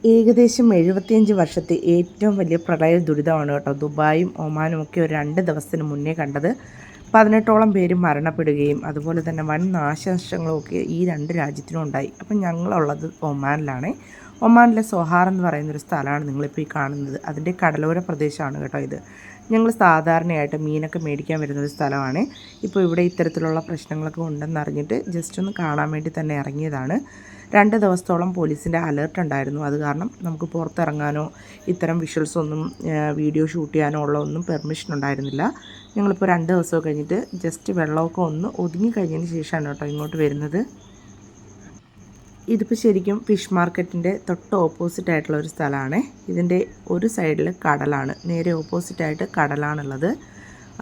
ഏകദേശം 75 വർഷത്തെ ഏറ്റവും വലിയ പ്രളയ ദുരിതമാണ് കേട്ടോ ദുബായും ഒമാനും ഒക്കെ ഒരു 2 ദിവസത്തിന് മുന്നേ കണ്ടത്. 18ഓളം പേര് മരണപ്പെടുകയും അതുപോലെ തന്നെ വൻ നാശനഷ്ടങ്ങളൊക്കെ ഈ 2 രാജ്യത്തിനും ഉണ്ടായി. അപ്പം ഞങ്ങളുള്ളത് ഒമാനിലാണ്. ഒമാനിലെ സൊഹാർ എന്ന് പറയുന്നൊരു സ്ഥലമാണ് നിങ്ങളിപ്പോൾ ഈ കാണുന്നത്. അതിൻ്റെ കടലോര പ്രദേശമാണ് കേട്ടോ ഇത്. ഞങ്ങൾ സാധാരണയായിട്ട് മീനൊക്കെ മേടിക്കാൻ വരുന്നൊരു സ്ഥലമാണ്. ഇപ്പോൾ ഇവിടെ ഇത്തരത്തിലുള്ള പ്രശ്നങ്ങളൊക്കെ ഉണ്ടെന്നറിഞ്ഞിട്ട് ജസ്റ്റ് ഒന്ന് കാണാൻ വേണ്ടി തന്നെ ഇറങ്ങിയതാണ്. 2 ദിവസത്തോളം പോലീസിൻ്റെ അലേർട്ട് ഉണ്ടായിരുന്നു. അത് കാരണം നമുക്ക് പുറത്തിറങ്ങാനോ ഇത്തരം വിഷ്വൽസ് ഒന്നും വീഡിയോ ഷൂട്ട് ചെയ്യാനോ ഉള്ള ഒന്നും പെർമിഷൻ ഉണ്ടായിരുന്നില്ല. ഞങ്ങളിപ്പോൾ 2 ദിവസമൊക്കെ കഴിഞ്ഞിട്ട് ജസ്റ്റ് വെള്ളമൊക്കെ ഒന്ന് ഒതുങ്ങി കഴിഞ്ഞതിന് ശേഷമാണ് കേട്ടോ ഇങ്ങോട്ട് വരുന്നത്. ഇതിപ്പോൾ ശരിക്കും ഫിഷ് മാർക്കറ്റിൻ്റെ തൊട്ട് ഓപ്പോസിറ്റ് ആയിട്ടുള്ള ഒരു സ്ഥലമാണ്. ഇതിൻ്റെ ഒരു സൈഡിൽ കടലാണ്, നേരെ ഓപ്പോസിറ്റായിട്ട് കടലാണുള്ളത്.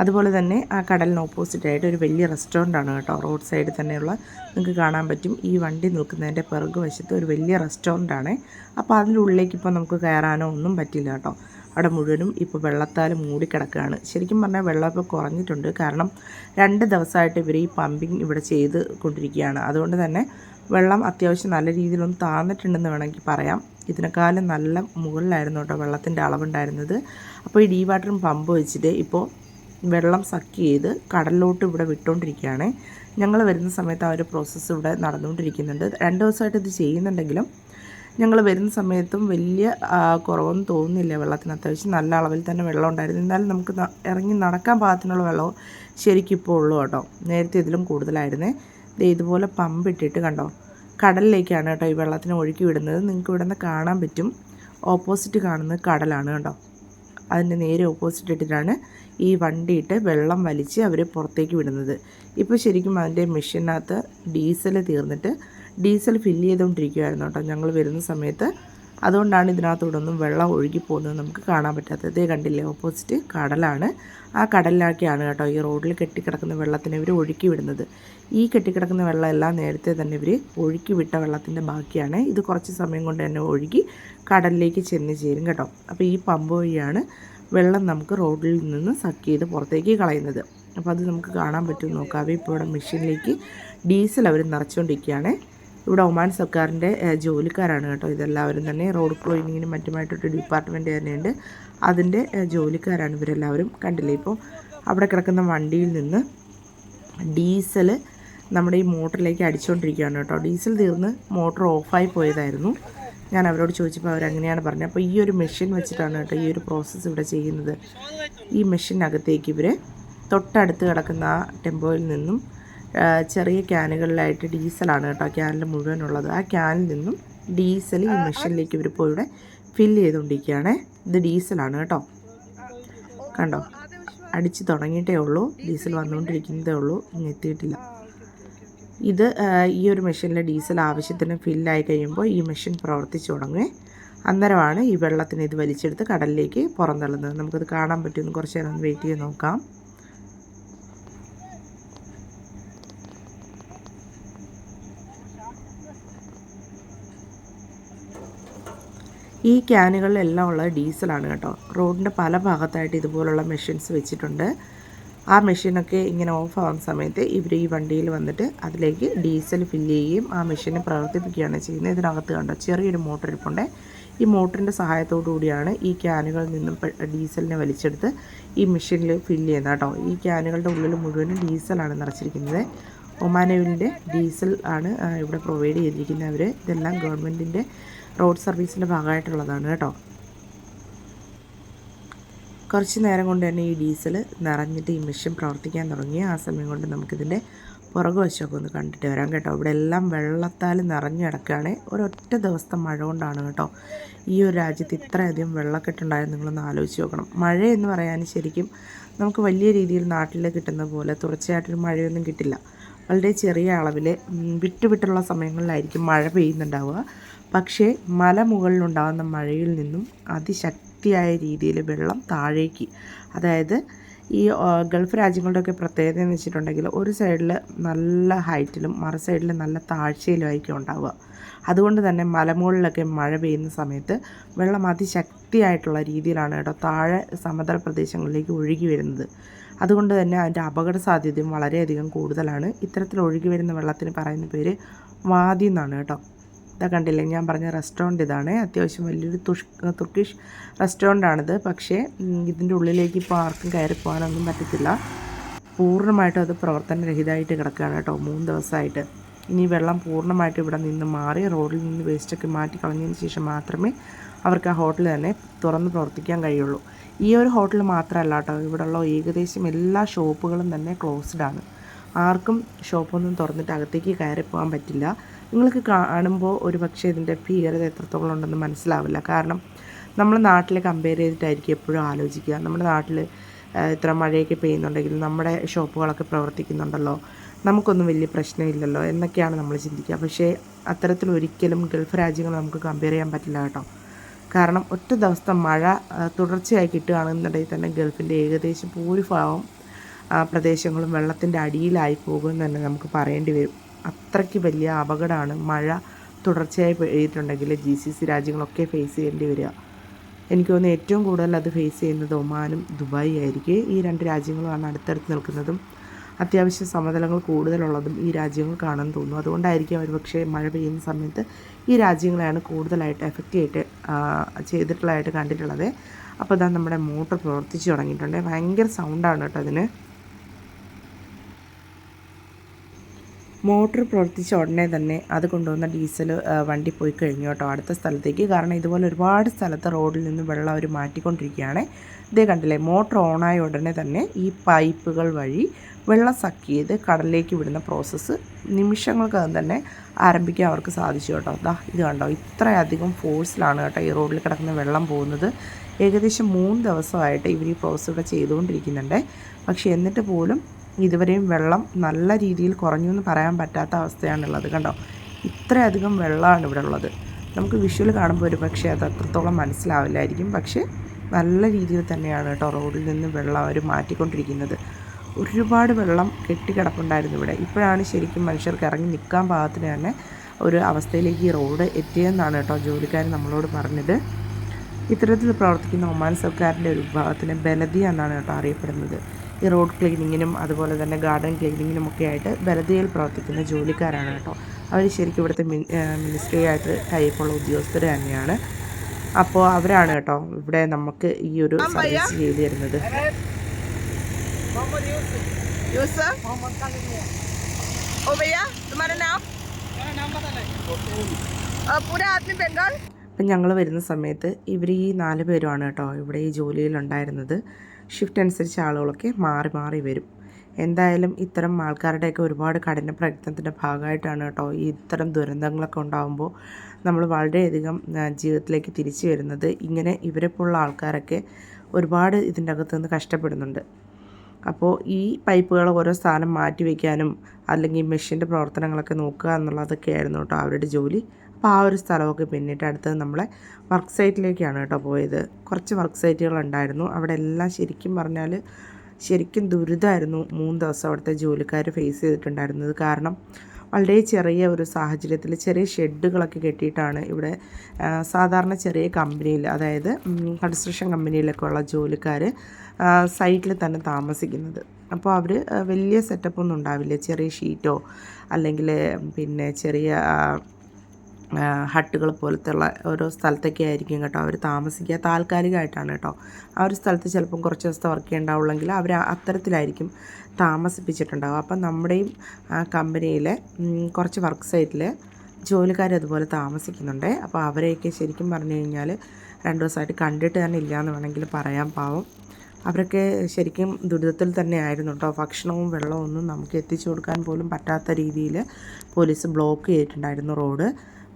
അതുപോലെ തന്നെ ആ കടലിന് ഓപ്പോസിറ്റായിട്ട് ഒരു വലിയ റെസ്റ്റോറൻ്റാണ് കേട്ടോ. റോഡ് സൈഡിൽ തന്നെയുള്ള നിങ്ങൾക്ക് കാണാൻ പറ്റും. ഈ വണ്ടി നിൽക്കുന്നതിൻ്റെ പിറകു വശത്ത് ഒരു വലിയ റെസ്റ്റോറൻ്റാണ്. അപ്പോൾ അതിനുള്ളിലേക്ക് ഇപ്പോൾ നമുക്ക് കയറാനോ ഒന്നും പറ്റില്ല കേട്ടോ. അവിടെ മുഴുവനും ഇപ്പോൾ വെള്ളത്താൽ മൂടിക്കിടക്കുകയാണ്. ശരിക്കും പറഞ്ഞാൽ വെള്ളം ഇപ്പോൾ കുറഞ്ഞിട്ടുണ്ട്. കാരണം 2 ദിവസമായിട്ട് ഇവർ ഈ പമ്പിങ് ഇവിടെ ചെയ്ത് കൊണ്ടിരിക്കുകയാണ്. അതുകൊണ്ട് തന്നെ വെള്ളം അത്യാവശ്യം നല്ല രീതിയിലൊന്ന് താഴ്ന്നിട്ടുണ്ടെന്ന് വേണമെങ്കിൽ പറയാം. ഇതിനേക്കാളും നല്ല മുകളിലായിരുന്നു കേട്ടോ വെള്ളത്തിൻ്റെ അളവുണ്ടായിരുന്നത്. അപ്പോൾ ഈ ഡീവാട്ടറും പമ്പ് വെച്ചിട്ട് ഇപ്പോൾ വെള്ളം സക്ക് ചെയ്ത് കടലിലോട്ട് ഇവിടെ വിട്ടുകൊണ്ടിരിക്കുകയാണ്. ഞങ്ങൾ വരുന്ന സമയത്ത് ആ ഒരു പ്രോസസ്സ് ഇവിടെ നടന്നുകൊണ്ടിരിക്കുന്നുണ്ട്. 2 ദിവസമായിട്ട് ഇത് ചെയ്യുന്നുണ്ടെങ്കിലും ഞങ്ങൾ വരുന്ന സമയത്തും വലിയ കുറവൊന്നും തോന്നുന്നില്ല. വെള്ളത്തിന് അത്യാവശ്യം നല്ല അളവിൽ തന്നെ വെള്ളം ഉണ്ടായിരുന്നു. എന്നാലും നമുക്ക് ഇറങ്ങി നടക്കാൻ പാകത്തിനുള്ള വെള്ളവും ശരിക്കും ഇപ്പോൾ ഉള്ളൂ കേട്ടോ. നേരത്തെ ഇതിലും കൂടുതലായിരുന്നേ. ഇതുപോലെ പമ്പ് ഇട്ടിട്ട് കണ്ടോ കടലിലേക്കാണ് കേട്ടോ ഈ വെള്ളത്തിന് ഒഴുക്കി വിടുന്നത്. നിങ്ങൾക്ക് ഇവിടെ നിന്ന് കാണാൻ പറ്റും. ഓപ്പോസിറ്റ് കാണുന്നത് കടലാണ് കണ്ടോ. അതിൻ്റെ നേരെ ഓപ്പോസിറ്റ് ഇട്ടിട്ടാണ് ഈ വണ്ടിയിട്ട് വെള്ളം വലിച്ച് അവർ പുറത്തേക്ക് വിടുന്നത്. ഇപ്പോൾ ശരിക്കും അതിൻ്റെ മെഷീനകത്ത് ഡീസൽ തീർന്നിട്ട് ഡീസൽ ഫില്ല് ചെയ്തുകൊണ്ടിരിക്കുകയായിരുന്നു കേട്ടോ ഞങ്ങൾ വരുന്ന സമയത്ത്. അതുകൊണ്ടാണ് ഇതിനകത്തൂടൊന്നും വെള്ളം ഒഴുകി പോകുന്നത് നമുക്ക് കാണാൻ പറ്റാത്തത്. ഇതേ കണ്ടില്ലേ, ഓപ്പോസിറ്റ് കടലാണ്. ആ കടലിലാക്കിയാണ് കേട്ടോ ഈ റോഡിൽ കെട്ടിക്കിടക്കുന്ന വെള്ളത്തിന് ഇവർ ഒഴുക്കി വിടുന്നത്. ഈ കെട്ടിക്കിടക്കുന്ന വെള്ളം എല്ലാം നേരത്തെ തന്നെ ഇവർ ഒഴുക്കി വിട്ട വെള്ളത്തിൻ്റെ ബാക്കിയാണ്. ഇത് കുറച്ച് സമയം കൊണ്ട് തന്നെ ഒഴുകി കടലിലേക്ക് ചെന്ന് ചേരും കേട്ടോ. അപ്പോൾ ഈ പമ്പ് വഴിയാണ് വെള്ളം നമുക്ക് റോഡിൽ നിന്ന് സക്ക് ചെയ്ത് പുറത്തേക്ക് കളയുന്നത്. അപ്പോൾ അത് നമുക്ക് കാണാൻ പറ്റും. നോക്കാവേ, ഇപ്പോൾ ഇവിടെ മെഷീനിലേക്ക് ഡീസൽ അവർ നിറച്ചുകൊണ്ടിരിക്കുകയാണ്. ഇവിടെ ഒമാൻ സർക്കാരിൻ്റെ ജോലിക്കാരാണ് കേട്ടോ ഇതെല്ലാവരും തന്നെ. റോഡ് ക്ലീനിങ്ങിനും മറ്റുമായിട്ടൊരു ഡിപ്പാർട്ട്മെൻറ്റ് തന്നെയുണ്ട്. അതിൻ്റെ ജോലിക്കാരാണ് ഇവരെല്ലാവരും. കണ്ടില്ലേ, ഇപ്പോൾ അവിടെ കിടക്കുന്ന വണ്ടിയിൽ നിന്ന് ഡീസൽ നമ്മുടെ ഈ മോട്ടറിലേക്ക് അടിച്ചുകൊണ്ടിരിക്കുകയാണ് കേട്ടോ. ഡീസൽ തീർന്ന് മോട്ടർ ഓഫായി പോയതായിരുന്നു. ഞാൻ അവരോട് ചോദിച്ചപ്പോൾ അവരങ്ങനെയാണ് പറഞ്ഞത്. അപ്പോൾ ഈ ഒരു മെഷീൻ വെച്ചിട്ടാണ് കേട്ടോ ഈ ഒരു പ്രോസസ്സ് ഇവിടെ ചെയ്യുന്നത്. ഈ മെഷീനകത്തേക്ക് ഇവർ തൊട്ടടുത്ത് കിടക്കുന്ന ആ ടെമ്പോയിൽ നിന്നും ചെറിയ ക്യാനുകളിലായിട്ട് ഡീസലാണ് കേട്ടോ ക്യാനിൽ മുഴുവനുള്ളത്. ആ ക്യാനിൽ നിന്നും ഡീസൽ ഈ മെഷീനിലേക്ക് ഇവർ ഇപ്പോൾ ഇവിടെ ഫില്ല് ചെയ്തുകൊണ്ടിരിക്കുകയാണ്. ഇത് ഡീസലാണ് കേട്ടോ. കണ്ടോ, അടിച്ച് തുടങ്ങിയിട്ടേ ഉള്ളൂ. ഡീസൽ വന്നുകൊണ്ടിരിക്കുന്നതേ ഉള്ളൂ, ഇനി എത്തിയിട്ടില്ല. ഇത് ഈ ഒരു മെഷീനിലെ ഡീസൽ ആവശ്യത്തിന് ഫില്ലായി കഴിയുമ്പോൾ ഈ മെഷീൻ പ്രവർത്തിച്ചു തുടങ്ങുകയെ. അന്നേരമാണ് ഈ വെള്ളത്തിന് ഇത് വലിച്ചെടുത്ത് കടലിലേക്ക് പുറന്തള്ളുന്നത്. നമുക്കത് കാണാൻ പറ്റുമെന്ന് കുറച്ച് നേരം വെയിറ്റ് ചെയ്ത് നോക്കാം. ഈ ക്യാനുകളിലെല്ലാം ഉള്ള ഡീസലാണ് കേട്ടോ. റോഡിൻ്റെ പല ഭാഗത്തായിട്ട് ഇതുപോലുള്ള മെഷീൻസ് വെച്ചിട്ടുണ്ട്. ആ മെഷീനൊക്കെ ഇങ്ങനെ ഓഫ് ആവുന്ന സമയത്ത് ഇവർ ഈ വണ്ടിയിൽ വന്നിട്ട് അതിലേക്ക് ഡീസൽ ഫില്ല് ചെയ്യുകയും ആ മെഷീനെ പ്രവർത്തിപ്പിക്കുകയാണ് ചെയ്യുന്നത്. ഇതിനകത്ത് കണ്ടോ ചെറിയൊരു മോട്ടർ ഇരിപ്പുണ്ട്. ഈ മോട്ടറിൻ്റെ സഹായത്തോടു കൂടിയാണ് ഈ ക്യാനുകളിൽ നിന്നും ഡീസലിനെ വലിച്ചെടുത്ത് ഈ മെഷീനിൽ ഫില്ല് ചെയ്യുന്നത് കേട്ടോ. ഈ ക്യാനുകളുടെ ഉള്ളിൽ മുഴുവനും ഡീസലാണ് നിറച്ചിരിക്കുന്നത്. ഒമാൻ ഓയിലിൻ്റെ ഡീസൽ ആണ് ഇവിടെ പ്രൊവൈഡ് ചെയ്തിരിക്കുന്നത് അവർ. ഇതെല്ലാം ഗവൺമെൻറ്റിൻ്റെ റോഡ് സർവീസിൻ്റെ ഭാഗമായിട്ടുള്ളതാണ് കേട്ടോ. കുറച്ച് നേരം കൊണ്ട് തന്നെ ഈ ഡീസൽ നിറഞ്ഞിട്ട് ഈ മെഷീൻ പ്രവർത്തിക്കാൻ തുടങ്ങി. ആ സമയം കൊണ്ട് നമുക്കിതിൻ്റെ പുറകു വശമൊക്കെ ഒന്ന് കണ്ടിട്ട് വരാം കേട്ടോ. ഇവിടെ എല്ലാം വെള്ളത്താൽ നിറഞ്ഞു കിടക്കുകയാണ്. ഒരൊറ്റ ദിവസത്തെ മഴ കൊണ്ടാണ് കേട്ടോ ഈ ഒരു രാജ്യത്ത് ഇത്രയധികം വെള്ളക്കെട്ടുണ്ടായത്. നിങ്ങളൊന്ന് ആലോചിച്ച് നോക്കണം. മഴ എന്ന് പറയാൻ ശരിക്കും നമുക്ക് വലിയ രീതിയിൽ നാട്ടിൽ കിട്ടുന്ന പോലെ തുടർച്ചയായിട്ടൊരു മഴയൊന്നും കിട്ടില്ല. വളരെ ചെറിയ അളവിൽ വിട്ടുവിട്ടുള്ള സമയങ്ങളിലായിരിക്കും മഴ പെയ്യുന്നുണ്ടാവുക. പക്ഷേ മലമുകളിലുണ്ടാകുന്ന മഴയിൽ നിന്നും അതിശക്തിയായ രീതിയിൽ വെള്ളം താഴേക്ക്, അതായത് ഈ ഗൾഫ് രാജ്യങ്ങളുടെയൊക്കെ പ്രത്യേകത എന്ന് വെച്ചിട്ടുണ്ടെങ്കിൽ ഒരു സൈഡിൽ നല്ല ഹൈറ്റിലും മറു സൈഡിൽ നല്ല താഴ്ചയിലുമായിരിക്കും ഉണ്ടാവുക. അതുകൊണ്ട് തന്നെ മലമുകളിലൊക്കെ മഴ പെയ്യുന്ന സമയത്ത് വെള്ളം അതിശക്തിയായിട്ടുള്ള രീതിയിലാണ് കേട്ടോ താഴെ സമതല പ്രദേശങ്ങളിലേക്ക് ഒഴുകി വരുന്നത്. അതുകൊണ്ട് തന്നെ അതിൻ്റെ അപകട സാധ്യതയും വളരെയധികം കൂടുതലാണ്. ഇത്തരത്തിൽ ഒഴുകി വരുന്ന വെള്ളത്തിന് പറയുന്ന പേര് വാദി എന്നാണ് കേട്ടോ. ഇതാ കണ്ടില്ലേ, ഞാൻ പറഞ്ഞ റെസ്റ്റോറൻറ്റ് ഇതാണ്. അത്യാവശ്യം വലിയൊരു തുർക്കിഷ് റെസ്റ്റോറൻ്റാണിത്. പക്ഷേ ഇതിൻ്റെ ഉള്ളിലേക്ക് ഇപ്പോൾ ആർക്കും കയറി പോകാനൊന്നും പറ്റത്തില്ല. പൂർണ്ണമായിട്ടും അത് പ്രവർത്തനരഹിതമായിട്ട് കിടക്കുകയാണ് കേട്ടോ 3 ദിവസമായിട്ട്. ഇനി വെള്ളം പൂർണ്ണമായിട്ട് ഇവിടെ നിന്ന് മാറി റോഡിൽ നിന്ന് വേസ്റ്റൊക്കെ മാറ്റി കളഞ്ഞതിന് ശേഷം മാത്രമേ അവർക്ക് ആ ഹോട്ടൽ തന്നെ തുറന്ന് പ്രവർത്തിക്കാൻ കഴിയുള്ളൂ. ഈ ഒരു ഹോട്ടൽ മാത്രമല്ല കേട്ടോ, ഇവിടെയുള്ള ഏകദേശം എല്ലാ ഷോപ്പുകളും തന്നെ ക്ലോസ്ഡാണ്. ആർക്കും ഷോപ്പൊന്നും തുറന്നിട്ട് അകത്തേക്ക് കയറി പോകാൻ പറ്റില്ല. നിങ്ങൾക്ക് കാണുമ്പോൾ ഒരു പക്ഷേ ഇതിൻ്റെ ഭീകരത എത്രത്തോളം ഉണ്ടെന്ന് മനസ്സിലാവില്ല. കാരണം നമ്മൾ നാട്ടിലെ കമ്പയർ ചെയ്തിട്ടായിരിക്കും എപ്പോഴും ആലോചിക്കുക. നമ്മുടെ നാട്ടിൽ ഇത്ര മഴയൊക്കെ പെയ്യുന്നുണ്ടെങ്കിൽ നമ്മുടെ ഷോപ്പുകളൊക്കെ പ്രവർത്തിക്കുന്നുണ്ടല്ലോ, നമുക്കൊന്നും വലിയ പ്രശ്നമില്ലല്ലോ എന്നൊക്കെയാണ് നമ്മൾ ചിന്തിക്കുക. പക്ഷേ അത്തരത്തിലൊരിക്കലും ഗൾഫ് രാജ്യങ്ങൾ നമുക്ക് കമ്പയർ ചെയ്യാൻ പറ്റില്ല കേട്ടോ. കാരണം ഒറ്റ ദിവസത്തെ മഴ തുടർച്ചയായി കിട്ടുകയാണെന്നുണ്ടെങ്കിൽ തന്നെ ഗൾഫിൻ്റെ ഏകദേശം ഭൂരിഭാഗം പ്രദേശങ്ങളും വെള്ളത്തിൻ്റെ അടിയിലായി പോകുമെന്ന് തന്നെ നമുക്ക് പറയേണ്ടി വരും. അത്രയ്ക്ക് വലിയ അപകടമാണ് മഴ തുടർച്ചയായി പെയ്തിട്ടുണ്ടെങ്കിൽ GCC രാജ്യങ്ങളൊക്കെ ഫേസ് ചെയ്യേണ്ടി വരിക. എനിക്ക് തോന്നുന്നു ഏറ്റവും കൂടുതൽ അത് ഫേസ് ചെയ്യുന്നത് ഒമാനും ദുബായി ആയിരിക്കും. ഈ 2 രാജ്യങ്ങളുമാണ് അടുത്തടുത്ത് നിൽക്കുന്നതും അത്യാവശ്യം സമതലങ്ങൾ കൂടുതലുള്ളതും ഈ രാജ്യങ്ങൾക്കാണെന്ന് തോന്നുന്നു. അതുകൊണ്ടായിരിക്കും അവർ പക്ഷേ മഴ പെയ്യുന്ന സമയത്ത് ഈ രാജ്യങ്ങളെയാണ് കൂടുതലായിട്ട് എഫക്റ്റ് ചെയ്തിട്ടുള്ളതായിട്ട് കണ്ടിട്ടുള്ളത്. അപ്പോൾ ഇതാ നമ്മുടെ മോട്ടർ പ്രവർത്തിച്ച് തുടങ്ങിയിട്ടുണ്ട്. ഭയങ്കര സൗണ്ടാണ് കേട്ടോ അതിന്. മോട്ടർ പ്രവർത്തിച്ച ഉടനെ തന്നെ അത് കൊണ്ടുവന്ന ഡീസൽ വണ്ടി പോയി കഴിഞ്ഞു കേട്ടോ അടുത്ത സ്ഥലത്തേക്ക്. കാരണം ഇതുപോലെ ഒരുപാട് സ്ഥലത്ത് റോഡിൽ നിന്ന് വെള്ളം അവർ മാറ്റിക്കൊണ്ടിരിക്കുകയാണ്. ഇതേ കണ്ടില്ലേ, മോട്ടർ ഓണായ ഉടനെ തന്നെ ഈ പൈപ്പുകൾ വഴി വെള്ളം സക്ക് ചെയ്ത് കടലിലേക്ക് വിടുന്ന പ്രോസസ്സ് നിമിഷങ്ങൾക്കകം തന്നെ ആരംഭിക്കാൻ അവർക്ക് സാധിച്ചു കേട്ടോ. ഇത് കണ്ടോ, ഇത്രയധികം ഫോഴ്സിലാണ് കേട്ടോ ഈ റോഡിൽ കിടക്കുന്ന വെള്ളം പോകുന്നത്. ഏകദേശം 3 ദിവസമായിട്ട് ഇവർ ഈ പ്രോസസ്സ് ഇവിടെ ചെയ്തുകൊണ്ടിരിക്കുന്നുണ്ട്. പക്ഷേ എന്നിട്ട് പോലും ഇതുവരെയും വെള്ളം നല്ല രീതിയിൽ കുറഞ്ഞു എന്ന് പറയാൻ പറ്റാത്ത അവസ്ഥയാണുള്ളത്. കണ്ടോ, ഇത്രയധികം വെള്ളമാണ് ഇവിടെ ഉള്ളത്. നമുക്ക് വിഷ്വൽ കാണുമ്പോൾ ഒരു പക്ഷേ അത് അത്രത്തോളം മനസ്സിലാവില്ലായിരിക്കും. പക്ഷേ നല്ല രീതിയിൽ തന്നെയാണ് കേട്ടോ റോഡിൽ നിന്ന് വെള്ളം അവർ മാറ്റിക്കൊണ്ടിരിക്കുന്നത്. ഒരുപാട് വെള്ളം കെട്ടിക്കിടപ്പുണ്ടായിരുന്നു ഇവിടെ. ഇപ്പോഴാണ് ശരിക്കും മനുഷ്യർക്ക് ഇറങ്ങി നിൽക്കാൻ പാകത്തിന് തന്നെ ഒരു അവസ്ഥയിലേക്ക് ഈ റോഡ് എത്തിയെന്നാണ് കേട്ടോ ജോലിക്കാർ നമ്മളോട് പറഞ്ഞത്. ഇത്തരത്തിൽ പ്രവർത്തിക്കുന്ന ഒമാൻ സർക്കാരിൻ്റെ ഒരു വിഭാഗത്തിന് ബലദിയ എന്നാണ് കേട്ടോ അറിയപ്പെടുന്നത്. ഈ റോഡ് ക്ലീനിങ്ങിനും അതുപോലെ തന്നെ ഗാർഡൻ ക്ലീനിങ്ങിനും ഒക്കെ ആയിട്ട് ബലദിയയിൽ പ്രവർത്തിക്കുന്ന ജോലിക്കാരാണ് കേട്ടോ. അവർ ശരിക്കും ഇവിടുത്തെ മിനിസ്ട്രി ആയിട്ട് ടൈപ്പുള്ള ഉദ്യോഗസ്ഥർ തന്നെയാണ്. അപ്പോൾ അവരാണ് കേട്ടോ ഇവിടെ നമുക്ക് ഈ ഒരു സർവീസ് ചെയ്തു തരുന്നത്. അപ്പം ഞങ്ങൾ വരുന്ന സമയത്ത് ഇവർ ഈ 4 പേരുമാണ് കേട്ടോ ഇവിടെ ഈ ജോലിയിലുണ്ടായിരുന്നത്. ഷിഫ്റ്റ് അനുസരിച്ച് ആളുകളൊക്കെ മാറി മാറി വരും. എന്തായാലും ഇത്തരം ആൾക്കാരുടെയൊക്കെ ഒരുപാട് കഠിന പ്രയത്നത്തിൻ്റെ ഭാഗമായിട്ടാണ് കേട്ടോ ഈ ഇത്തരം ദുരന്തങ്ങളൊക്കെ ഉണ്ടാകുമ്പോൾ നമ്മൾ വളരെയധികം ജീവിതത്തിലേക്ക് തിരിച്ചു വരുന്നത്. ഇങ്ങനെ ഇവരെപ്പോലുള്ള ആൾക്കാരൊക്കെ ഒരുപാട് ഇതിൻ്റെ അകത്ത് നിന്ന് കഷ്ടപ്പെടുന്നുണ്ട്. അപ്പോൾ ഈ പൈപ്പുകൾ ഓരോ സ്ഥാനം മാറ്റി വയ്ക്കാനും അല്ലെങ്കിൽ മെഷീൻ്റെ പ്രവർത്തനങ്ങളൊക്കെ നോക്കുക എന്നുള്ളതൊക്കെ ആയിരുന്നു കേട്ടോ അവരുടെ ജോലി. അപ്പോൾ ആ ഒരു സ്ഥലമൊക്കെ പിന്നിട്ട് അടുത്തത് നമ്മളെ വർക്ക് സൈറ്റിലേക്കാണ് കേട്ടോ പോയത്. കുറച്ച് വർക്ക് സൈറ്റുകളുണ്ടായിരുന്നു. അവിടെ എല്ലാം ശരിക്കും പറഞ്ഞാൽ ശരിക്കും ദുരിതമായിരുന്നു 3 ദിവസം അവിടുത്തെ ജോലിക്കാർ ഫേസ് ചെയ്തിട്ടുണ്ടായിരുന്നത്. കാരണം വളരെ ചെറിയ ഒരു സാഹചര്യത്തിൽ ചെറിയ ഷെഡുകളൊക്കെ കെട്ടിയിട്ടാണ് ഇവിടെ സാധാരണ ചെറിയ കമ്പനിയിൽ, അതായത് കൺസ്ട്രക്ഷൻ കമ്പനിയിലൊക്കെ ഉള്ള ജോലിക്കാർ സൈറ്റിൽ തന്നെ താമസിക്കുന്നത്. അപ്പോൾ അവർ വലിയ സെറ്റപ്പൊന്നും ഉണ്ടാവില്ല. ചെറിയ ഷീറ്റോ അല്ലെങ്കിൽ പിന്നെ ചെറിയ ഹട്ടുകൾ പോലത്തുള്ള ഓരോ സ്ഥലത്തൊക്കെ ആയിരിക്കും കേട്ടോ അവർ താമസിക്കുക. താൽക്കാലികമായിട്ടാണ് കേട്ടോ. ആ ഒരു സ്ഥലത്ത് ചിലപ്പം കുറച്ച് ദിവസത്തെ വർക്ക് ചെയ്യേണ്ടാവുള്ളെങ്കിൽ അവർ അത്തരത്തിലായിരിക്കും താമസിപ്പിച്ചിട്ടുണ്ടാകും. അപ്പം നമ്മുടെയും കമ്പനിയിലെ കുറച്ച് വർക്ക് സൈറ്റിൽ ജോലിക്കാർ അതുപോലെ താമസിക്കുന്നുണ്ട്. അപ്പോൾ അവരെയൊക്കെ ശരിക്കും പറഞ്ഞു കഴിഞ്ഞാൽ 2 ദിവസമായിട്ട് കണ്ടിട്ട് തന്നെ ഇല്ലയെന്ന് വേണമെങ്കിൽ പറയാം. പാവം അവരൊക്കെ ശരിക്കും ദുരിതത്തിൽ തന്നെ ആയിരുന്നു കേട്ടോ. ഭക്ഷണവും വെള്ളവും ഒന്നും നമുക്ക് എത്തിച്ചു കൊടുക്കാൻ പോലും പറ്റാത്ത രീതിയിൽ പോലീസ് ബ്ലോക്ക് ചെയ്തിട്ടുണ്ടായിരുന്നു റോഡ്.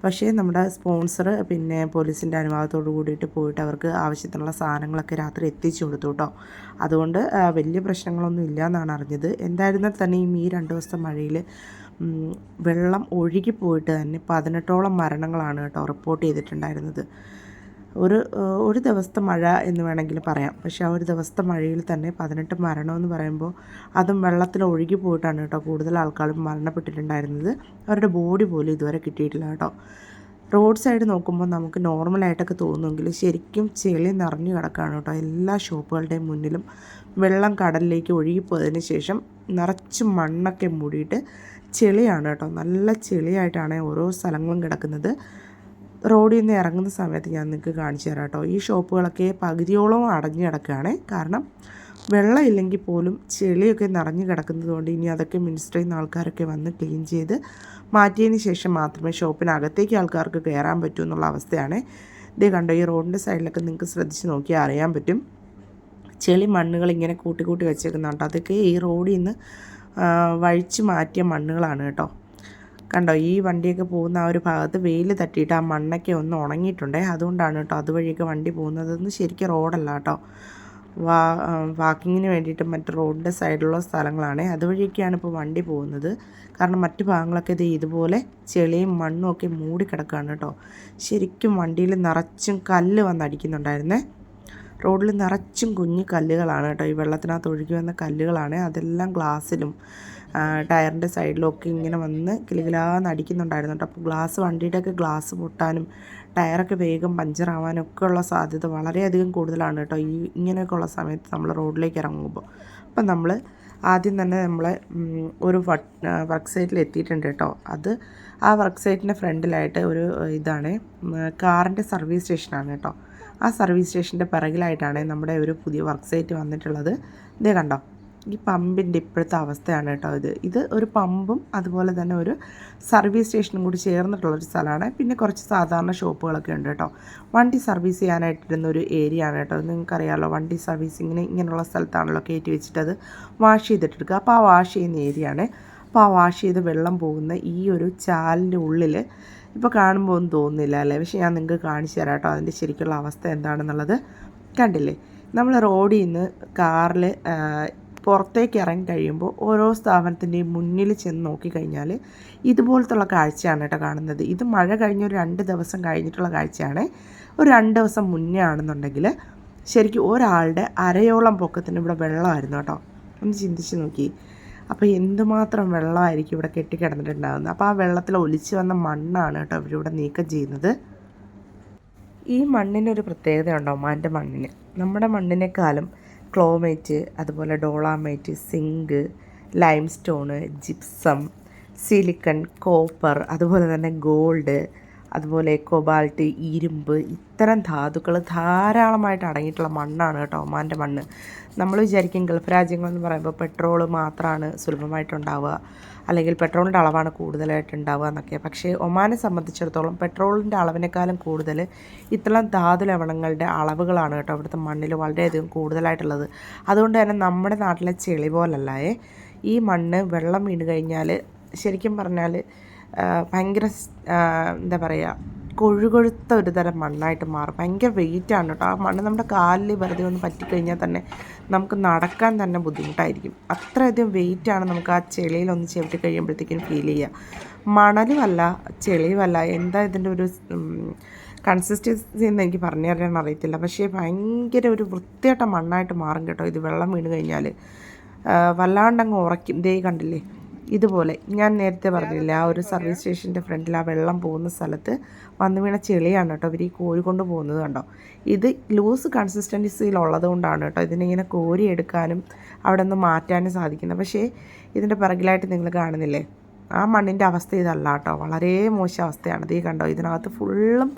പക്ഷേ നമ്മുടെ സ്പോൺസർ പിന്നെ പോലീസിൻ്റെ അനുവാദത്തോട് കൂടിയിട്ട് പോയിട്ട് അവർക്ക് ആവശ്യത്തിനുള്ള സാധനങ്ങളൊക്കെ രാത്രി എത്തിച്ചു കൊടുത്തു കേട്ടോ. അതുകൊണ്ട് വലിയ പ്രശ്നങ്ങളൊന്നും ഇല്ല എന്നാണ് അറിഞ്ഞത്. എന്തായിരുന്നാൽ തന്നെയും ഈ 2 ദിവസത്തെ മഴയിൽ വെള്ളം ഒഴുകിപ്പോയിട്ട് തന്നെ 18ഓളം മരണങ്ങളാണ് കേട്ടോ റിപ്പോർട്ട് ചെയ്തിട്ടുണ്ടായിരുന്നത്. ഒരു ദിവസത്തെ മഴ എന്ന് വേണമെങ്കിൽ പറയാം. പക്ഷേ ആ ഒരു ദിവസത്തെ മഴയിൽ തന്നെ 18 മരണമെന്ന് പറയുമ്പോൾ അതും വെള്ളത്തിൽ ഒഴുകി പോയിട്ടാണ് കേട്ടോ കൂടുതൽ ആൾക്കാരും മരണപ്പെട്ടിട്ടുണ്ടായിരുന്നത്. അവരുടെ ബോഡി പോലും ഇതുവരെ കിട്ടിയിട്ടില്ല കേട്ടോ. റോഡ് സൈഡ് നോക്കുമ്പോൾ നമുക്ക് നോർമലായിട്ടൊക്കെ തോന്നുമെങ്കിൽ ശരിക്കും ചെളി നിറഞ്ഞു കിടക്കുകയാണ് കേട്ടോ. എല്ലാ ഷോപ്പുകളുടെയും മുന്നിലും വെള്ളം കടലിലേക്ക് ഒഴുകിപ്പോയതിന് ശേഷം നിറച്ച് മണ്ണൊക്കെ മൂടിയിട്ട് ചെളിയാണ് കേട്ടോ, നല്ല ചെളിയായിട്ടാണ് ഓരോ സ്ഥലങ്ങളും കിടക്കുന്നത്. റോഡിൽ നിന്ന് ഇറങ്ങുന്ന സമയത്ത് ഞാൻ നിങ്ങൾക്ക് കാണിച്ചു തരാം കേട്ടോ. ഈ ഷോപ്പുകളൊക്കെ പകുതിയോളം അടഞ്ഞു കിടക്കുകയാണ്. കാരണം വെള്ളം ഇല്ലെങ്കിൽ പോലും ചെളിയൊക്കെ നിറഞ്ഞു കിടക്കുന്നത് കൊണ്ട് ഇനി അതൊക്കെ മിനിസ്ട്രിയിൽ നിന്ന് ആൾക്കാരൊക്കെ വന്ന് ക്ലീൻ ചെയ്ത് മാറ്റിയതിന് ശേഷം മാത്രമേ ഷോപ്പിനകത്തേക്ക് ആൾക്കാർക്ക് കയറാൻ പറ്റൂ എന്നുള്ള അവസ്ഥയാണ്. ഇതേ കണ്ടോ, ഈ റോഡിൻ്റെ സൈഡിലൊക്കെ നിങ്ങൾക്ക് ശ്രദ്ധിച്ച് നോക്കിയാൽ അറിയാൻ പറ്റും. ചെളി മണ്ണുകൾ ഇങ്ങനെ കൂട്ടി കൂട്ടി വെച്ചേക്കുന്നുണ്ട്. അതൊക്കെ ഈ റോഡിൽ നിന്ന് വഴിച്ച് മാറ്റിയ മണ്ണുകളാണ് കേട്ടോ. കണ്ടോ, ഈ വണ്ടിയൊക്കെ പോകുന്ന ആ ഒരു ഭാഗത്ത് വെയിൽ തട്ടിയിട്ട് ആ മണ്ണൊക്കെ ഒന്ന് ഉണങ്ങിയിട്ടുണ്ട്. അതുകൊണ്ടാണ് കേട്ടോ അതുവഴിയൊക്കെ വണ്ടി പോകുന്നതെന്ന്. ശരിക്കും റോഡല്ല കേട്ടോ, വാക്കിങ്ങിന് വേണ്ടിയിട്ട് മറ്റ് റോഡിൻ്റെ സൈഡിലുള്ള സ്ഥലങ്ങളാണ്. അതുവഴിയൊക്കെയാണ് ഇപ്പോൾ വണ്ടി പോകുന്നത്. കാരണം മറ്റു ഭാഗങ്ങളൊക്കെ ഇതുപോലെ ചെളിയും മണ്ണും ഒക്കെ മൂടിക്കിടക്കുകയാണ് കേട്ടോ. ശരിക്കും വണ്ടിയിൽ നിറച്ചും കല്ല് വന്നടിക്കുന്നുണ്ടായിരുന്നേ. റോഡിൽ നിറച്ചും കുഞ്ഞു കല്ലുകളാണ് കേട്ടോ, ഈ വെള്ളത്തിനകത്ത് ഒഴുകി വന്ന കല്ലുകളാണ്. അതെല്ലാം ഗ്ലാസ്സിലും ടയറിൻ്റെ സൈഡിലും ഒക്കെ ഇങ്ങനെ വന്ന് കിലുകിലാന്ന് അടിക്കുന്നുണ്ടായിരുന്നു കേട്ടോ. അപ്പോൾ വണ്ടിയുടെയൊക്കെ ഗ്ലാസ് പൊട്ടാനും ടയറൊക്കെ വേഗം പഞ്ചറാവാനും ഒക്കെ ഉള്ള സാധ്യത വളരെയധികം കൂടുതലാണ് കേട്ടോ ഈ ഇങ്ങനെയൊക്കെ ഉള്ള സമയത്ത് നമ്മൾ റോഡിലേക്ക് ഇറങ്ങുമ്പോൾ. അപ്പം നമ്മൾ ആദ്യം തന്നെ ഒരു വർക്ക് സൈറ്റിൽ എത്തിയിട്ടുണ്ട് കേട്ടോ. ആ വർക്ക് സൈറ്റിൻ്റെ ഫ്രണ്ടിലായിട്ട് ഒരു ഇതാണ്, കാറിൻ്റെ സർവീസ് സ്റ്റേഷനാണ് കേട്ടോ. ആ സർവീസ് സ്റ്റേഷൻ്റെ പിറകിലായിട്ടാണ് നമ്മുടെ ഒരു പുതിയ വർക്ക് സൈറ്റ് വന്നിട്ടുള്ളത്. ഇതേ കണ്ടോ, ഈ പമ്പിൻ്റെ ഇപ്പോഴത്തെ അവസ്ഥയാണ് കേട്ടോ ഇത് ഒരു പമ്പും അതുപോലെ തന്നെ ഒരു സർവീസ് സ്റ്റേഷനും കൂടി ചേർന്നിട്ടുള്ളൊരു സ്ഥലമാണ്. പിന്നെ കുറച്ച് സാധാരണ ഷോപ്പുകളൊക്കെ ഉണ്ട് കേട്ടോ. വണ്ടി സർവീസ് ചെയ്യാനായിട്ടിരുന്ന ഒരു ഏരിയ ആണ് കേട്ടോ. നിങ്ങൾക്കറിയാമല്ലോ, വണ്ടി സർവീസിങ്ങിന് ഇങ്ങനെയുള്ള സ്ഥലത്താണല്ലോ കയറ്റി വെച്ചിട്ടത് വാഷ് ചെയ്തിട്ടെടുക്കുക. അപ്പോൾ ആ വാഷ് ചെയ്യുന്ന ഏരിയ ആണ്. അപ്പോൾ ആ വാഷ് ചെയ്ത് വെള്ളം പോകുന്ന ഈ ഒരു ചാലിൻ്റെ ഉള്ളിൽ ഇപ്പോൾ കാണുമ്പോൾ ഒന്നും തോന്നുന്നില്ല അല്ലേ, പക്ഷേ ഞാൻ നിങ്ങൾക്ക് കാണിച്ചു തരാം കേട്ടോ അതിൻ്റെ ശരിക്കുള്ള അവസ്ഥ എന്താണെന്നുള്ളത്. കണ്ടില്ലേ, നമ്മൾ റോഡിൽ നിന്ന് കാറിൽ പുറത്തേക്ക് ഇറങ്ങി കഴിയുമ്പോൾ ഓരോ സ്ഥാപനത്തിൻ്റെയും മുന്നിൽ ചെന്ന് നോക്കിക്കഴിഞ്ഞാൽ ഇതുപോലത്തുള്ള കാഴ്ചയാണ് കേട്ടോ കാണുന്നത്. ഇത് മഴ കഴിഞ്ഞ് ഒരു 2 ദിവസം കഴിഞ്ഞിട്ടുള്ള കാഴ്ചയാണ്. ഒരു 2 ദിവസം മുന്നേ ആണെന്നുണ്ടെങ്കിൽ ശരിക്കും ഒരാളുടെ അരയോളം പൊക്കത്തിന് ഇവിടെ വെള്ളമായിരുന്നു കേട്ടോ. ഒന്ന് ചിന്തിച്ച് നോക്കി. അപ്പോൾ എന്തുമാത്രം വെള്ളമായിരിക്കും ഇവിടെ കെട്ടിക്കിടന്നിട്ടുണ്ടാകുന്നത്. അപ്പോൾ ആ വെള്ളത്തിൽ ഒലിച്ച് വന്ന മണ്ണാണ് കേട്ടോ ഇവരിവിടെ നീക്കം ചെയ്യുന്നത്. ഈ മണ്ണിനൊരു പ്രത്യേകത ഉണ്ടോ, ഒമാൻ്റെ മണ്ണിന്? നമ്മുടെ മണ്ണിനേക്കാളും ക്ലോമൈറ്റ്, അതുപോലെ dolomite, zinc, limestone, gypsum, silicon, copper, അതുപോലെ തന്നെ ഗോൾഡ്, അതുപോലെ കൊബാൾട്ട്, ഇരുമ്പ്, ഇത്തരം ധാതുക്കൾ ധാരാളമായിട്ട് അടങ്ങിയിട്ടുള്ള മണ്ണാണ് കേട്ടോ ഒമാൻ്റെ മണ്ണ്. നമ്മൾ വിചാരിക്കും ഗൾഫ് രാജ്യങ്ങളെന്ന് പറയുമ്പോൾ പെട്രോൾ മാത്രമാണ് സുലഭമായിട്ടുണ്ടാവുക, അല്ലെങ്കിൽ പെട്രോളിൻ്റെ അളവാണ് കൂടുതലായിട്ടുണ്ടാവുക എന്നൊക്കെ. പക്ഷേ ഒമാനെ സംബന്ധിച്ചിടത്തോളം പെട്രോളിൻ്റെ അളവിനേക്കാളും കൂടുതൽ ഇത്തരം ധാതു ലവണങ്ങളുടെ അളവുകളാണ് കേട്ടോ ഇവിടുത്തെ മണ്ണിൽ വളരെയധികം കൂടുതലായിട്ടുള്ളത്. അതുകൊണ്ട് തന്നെ നമ്മുടെ നാട്ടിലെ ചെളി പോലല്ലേ ഈ മണ്ണ് വെള്ളം വീണ് കഴിഞ്ഞാൽ ശരിക്കും പറഞ്ഞാൽ ഭയങ്കര എന്താ പറയുക, കൊഴുകൊഴുത്ത ഒരു തരം മണ്ണായിട്ട് മാറും. ഭയങ്കര വെയിറ്റാണ് കേട്ടോ ആ മണ്ണ്. നമ്മുടെ കാലിൽ വെറുതെ ഒന്ന് പറ്റിക്കഴിഞ്ഞാൽ തന്നെ നമുക്ക് നടക്കാൻ തന്നെ ബുദ്ധിമുട്ടായിരിക്കും. അത്രയധികം വെയിറ്റാണ് നമുക്ക് ആ ചെളിയിലൊന്ന് ചവിട്ടി കഴിയുമ്പോഴത്തേക്കും ഫീൽ ചെയ്യുക. മണലുമല്ല ചെളിയുമല്ല, എന്താ ഇതിൻ്റെ ഒരു കൺസിസ്റ്റൻസി എന്ന് എനിക്ക് പറഞ്ഞു തരാൻ അറിയത്തില്ല. പക്ഷേ ഭയങ്കര ഒരു വൃത്തിയായിട്ട മണ്ണായിട്ട് മാറും കേട്ടോ ഇത് വെള്ളം വീണ് കഴിഞ്ഞാൽ. വല്ലാണ്ടങ്ങ് ഉറയ്ക്കും. ദേ കണ്ടില്ലേ, ഇതുപോലെ ഞാൻ നേരത്തെ പറഞ്ഞില്ലേ ആ ഒരു സർവീസ് സ്റ്റേഷൻ്റെ ഫ്രണ്ടിൽ ആ വെള്ളം പോകുന്ന സ്ഥലത്ത് വന്ന് വീണ ചെളിയാണ് കേട്ടോ ഇവർ ഈ കോരി കൊണ്ട് പോകുന്നത്. കണ്ടോ, ഇത് ലൂസ് കൺസിസ്റ്റൻസിയിലുള്ളത് കൊണ്ടാണ് കേട്ടോ ഇതിനിങ്ങനെ കോരിയെടുക്കാനും അവിടെ നിന്ന് മാറ്റാനും സാധിക്കുന്നത്. പക്ഷേ ഇതിൻ്റെ പിറകിലായിട്ട് നിങ്ങൾ കാണുന്നില്ലേ, ആ മണ്ണിൻ്റെ അവസ്ഥ ഇതല്ല കേട്ടോ, വളരെ മോശം അവസ്ഥയാണ്. ഇത് കണ്ടോ, ഇതിനകത്ത് ഫുള്ളും